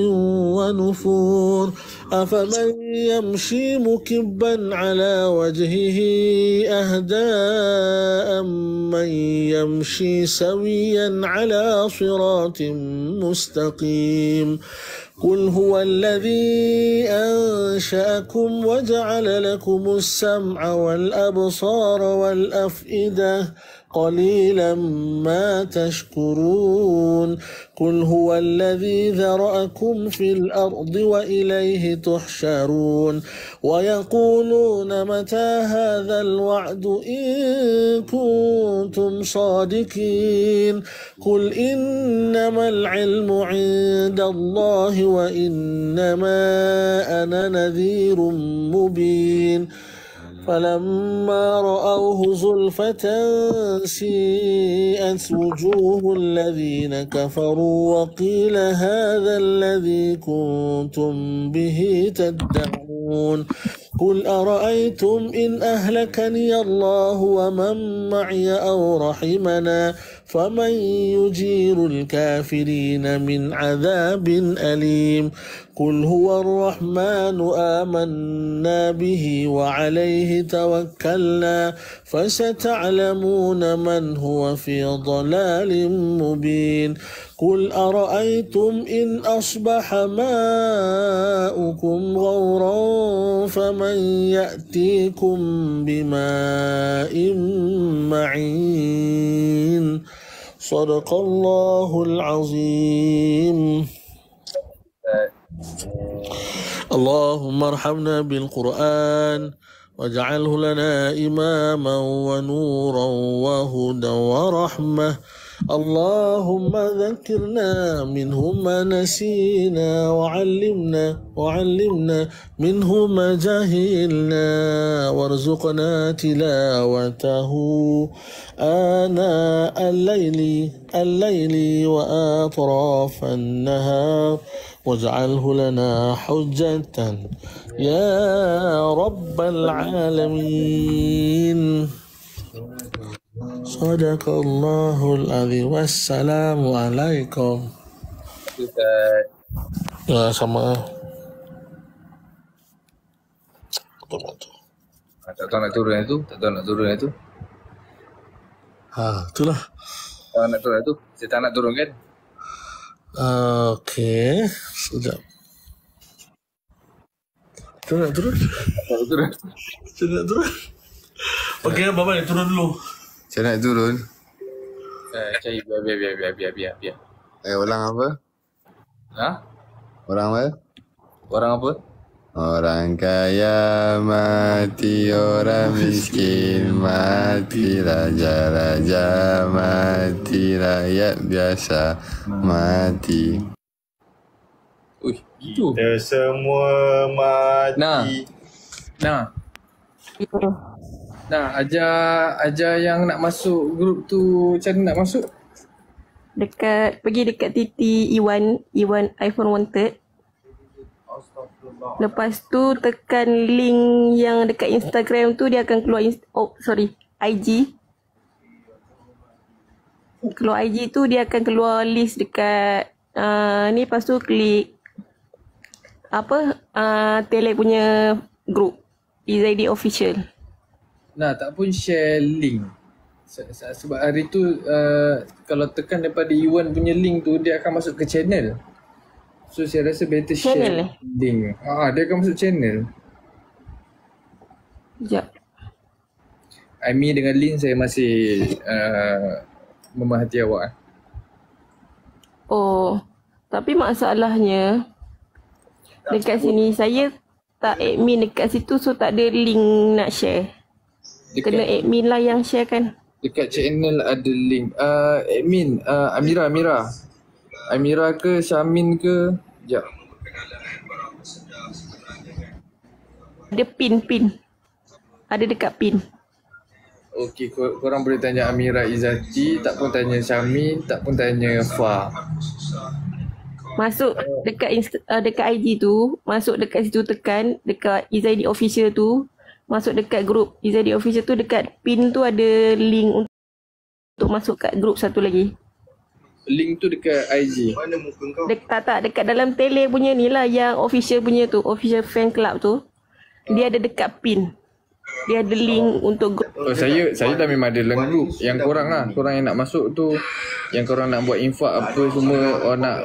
B: ونفور أفمن يمشي مكبا على وجهه أهدى أمن يمشي سويا على صراط مستقيم قل هو الذي أنشأكم وجعل لكم السمع والأبصار والأفئدة قليلا ما تشكرون قل هو الذي ذرأكم في الأرض وإليه تحشرون ويقولون متى هذا الوعد إن كنتم صادقين قل إنما العلم عند الله وإنما أنا نذير مبين فلما رأوه زلفة سيئت وجوه الذين كفروا وقيل هذا الذي كنتم به تدعون قل أرأيتم إن أهلكني الله ومن معي أو رحمنا فمن يجير الكافرين من عذاب أليم قل هو الرحمن آمنا به وعليه توكلنا فستعلمون من هو في ضلال مبين قل أرأيتم إن أصبح ماؤكم غورا فمن يأتيكم بماء معين صدق الله العظيم اللهم ارحمنا بالقرآن واجعله لنا إماما ونورا وهدى ورحمة اللهم ذكرنا منه ما نسينا وعلمنا منه ما جهلنا وارزقنا تلاوته آناء الليل وأطراف النهار واجعله لنا حجة يا رب العالمين صدق الله العظيم والسلام عليكم. Ya sama.
A: Tak tahu nak turun itu.
B: Itulah.
A: Tak nak turun itu. Saya tak nak turun kan?
B: Okey, sudah. Turun. Okey, Bapa ni turun dulu.
A: Saya nak turun. Cari biar. Orang apa? Ha?
G: Orang apa?
A: Orang apa?
G: Orang kaya mati, orang miskin mati, raja-raja mati, rakyat biasa mati.
A: Ui, itu.
D: Kita semua mati.
A: Nah, ajar yang nak masuk grup tu macam mana nak masuk?
H: Pergi dekat Titi Iwan iPhone Wanted. Lepas tu tekan link yang dekat Instagram tu, dia akan keluar IG. Keluar IG tu dia akan keluar list dekat ni, lepas tu klik Tele punya group EZD Official.
A: Nah, tak pun share link. Sebab hari tu kalau tekan daripada Iwan punya link tu, dia akan masuk ke channel. So saya rasa better share link. Dia akan masuk channel.
H: Sekejap.
A: Aimi dengan Lin saya masih memerhati awak.
H: Oh, tapi masalahnya dekat sini saya tak admin dekat situ, so tak ada link nak share. Kena admin lah yang share kan.
A: Dekat channel ada link. Admin Amira ke Syamin ke? Sekejap.
H: Ada pin. Ada dekat pin.
A: Okey, korang boleh tanya Amira Izzati, tak pun tanya Syamin, tak pun tanya Fa.
H: Masuk dekat dekat IG tu, masuk dekat situ, tekan dekat Izzati Official tu, masuk dekat grup Izzati Official tu, dekat pin tu ada link untuk masuk kat grup satu lagi.
A: Link tu dekat IG.
D: Mana muka kau?
H: Tak, dekat dalam Tele punya ni lah, yang official punya tu, official fan club tu. Dia ada dekat pin. Dia ada link untuk grup.
A: Saya dah memang ada dalam grup. Yang korang lah, korang yang nak masuk tu, yang korang nak buat infak apa semua, orang nak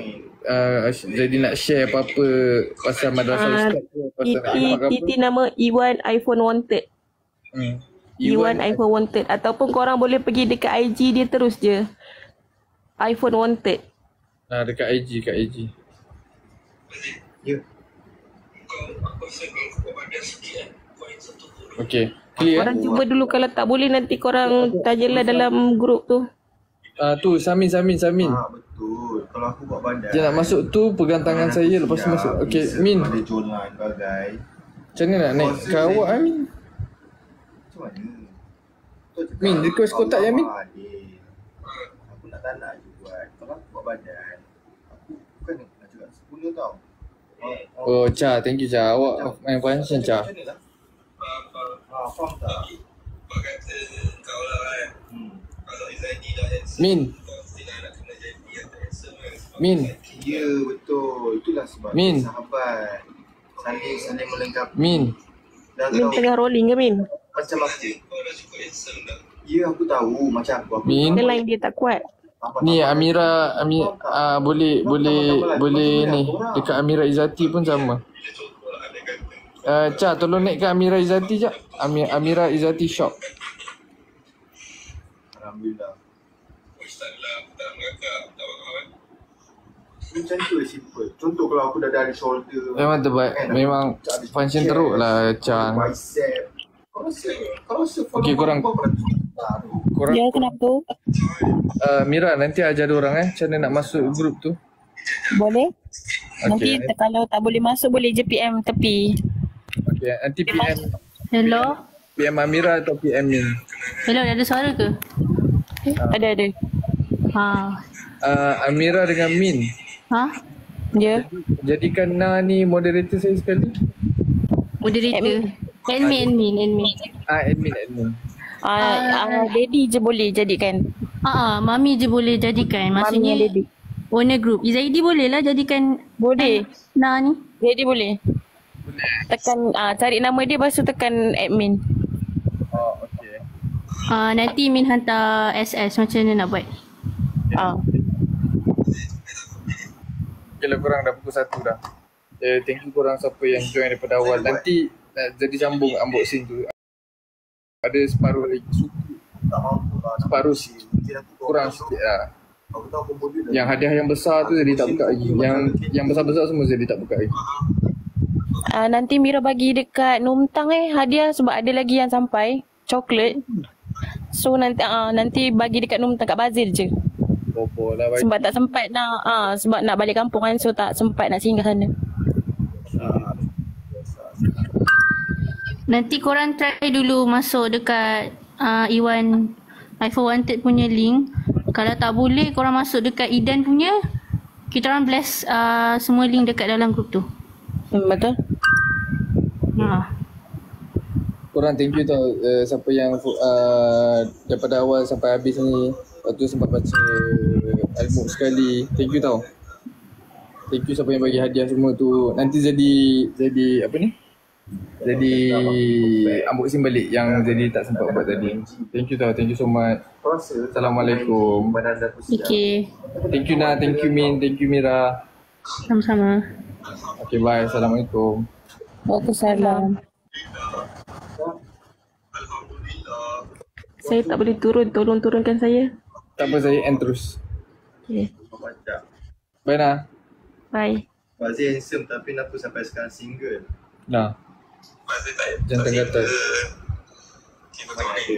A: jadi nak share apa-apa pasal madrasah ustaz tu, pasal nak infak apa.
H: Titi nama Iwan iPhone Wanted. Iwan iPhone wanted. Ataupun korang boleh pergi dekat IG dia terus je. iPhone wanted.
A: Dekat IG, kat IG.
E: Ya.
A: Okay, clear.
H: Korang cuba dulu, kalau tak boleh nanti korang tanyalah dalam grup tu.
A: Tu Samin.
E: Betul. Kalau aku buat badan.
A: Dia nak masuk tu, pegang tangan saya, lepas tu masuk. Okay, Min.
E: Ada jolan bagai.
A: Macam mana nak naik ke awak Min?
E: Macam mana?
A: Min, request kotak ya Min?
E: Aku tak nak je buat. Kalau aku buat badan, aku bukan nak cakap 10 tau.
A: Oh, Cha, thank you Cha. Awak main function Cha.
E: Macam mana lah? Faham tak?
A: Min.
E: Ya, betul. Itulah sebab
A: Min.
E: sahabat. Saling melengkapi.
A: Min.
E: Dan
H: Min
E: kalau
H: tengah rolling ke Min?
E: macam aku. Ya, aku tahu macam aku.
A: Min.
H: Dia line dia tak kuat.
A: Ni Amira boleh ni dekat Amira Izzati pun sama. Cha, tolong naikkan Amira Izzati jap. Amira Izzati shop.
E: Alhamdulillah. Macam tu simple. Contoh kalau aku dah ada shoulder.
A: Memang terbaik. Memang function teruk lah Cha.
E: Bicep. Kalau rasa
A: Okey, korang.
H: Ya, kenapa?
A: Mira, nanti ajar orang macam mana nak masuk grup tu.
H: Boleh?
A: Nanti
H: Kalau tak boleh masuk, boleh je PM tepi.
A: Okay, nanti PM
I: Hello?
A: PM Amira atau PM Min.
I: Hello, ada suara ke?
H: Ada.
A: Amira dengan Min.
I: Ha?
H: Ya.
A: Jadikan ni moderator saya sekali.
I: Moderator. Admin.
A: Admin.
H: Daddy je boleh jadikan.
I: Mami je boleh jadikan. Maksudnya
H: Daddy.
I: owner group. Izaidi boleh lah jadikan.
H: Boleh.
I: Ni.
H: Daddy boleh. Tekan cari nama dia, lepas tu tekan admin.
A: Oh, okay.
I: Nanti Min hantar SS macam mana nak buat.
A: Okay lah, korang dah pukul 1 dah. Thank you korang siapa yang join daripada awal. Nanti jadi sambung unboxing tu. Ada separuh lagi. Separuh kurang sikit lah. Yang hadiah yang besar tu jadi tak buka lagi. Yang besar-besar semua jadi tak buka lagi.
H: Nanti Mira bagi dekat Numtang hadiah sebab ada lagi yang sampai. Coklat. So nanti bagi dekat Numtang kat Bazir je.
A: Lah,
H: sebab tak sempat nak sebab nak balik kampung kan, so tak sempat nak singgah sana.
I: Nanti korang try dulu masuk dekat Iwan iPhone Wanted punya link. Kalau tak boleh korang masuk dekat Idan punya. Kita orang bless semua link dekat dalam grup tu.
H: Betul.
A: Korang thank you tau siapa yang daripada awal sampai habis ni. Lepas tu sempat baca Al-Muq sekali. Thank you tau. Thank you siapa yang bagi hadiah semua tu. Nanti jadi apa ni? Jadi unboxing balik yang jadi tak sempat buat tadi. Thank you tau. Thank you so much. Assalamualaikum.
I: Okay.
A: Thank you Nah. Thank you Min. Thank you Mira.
I: Sama-sama.
A: Okay, bye. Assalamualaikum.
H: Waalaikumsalam. Saya tak boleh turun. Tolong turunkan saya.
A: Tak apa, saya end terus.
H: Okay.
A: Bye Nah.
H: Bye.
E: Fazil handsome tapi kenapa sampai sekarang single?
A: Nah. Jangan gatal.
E: Mana ada?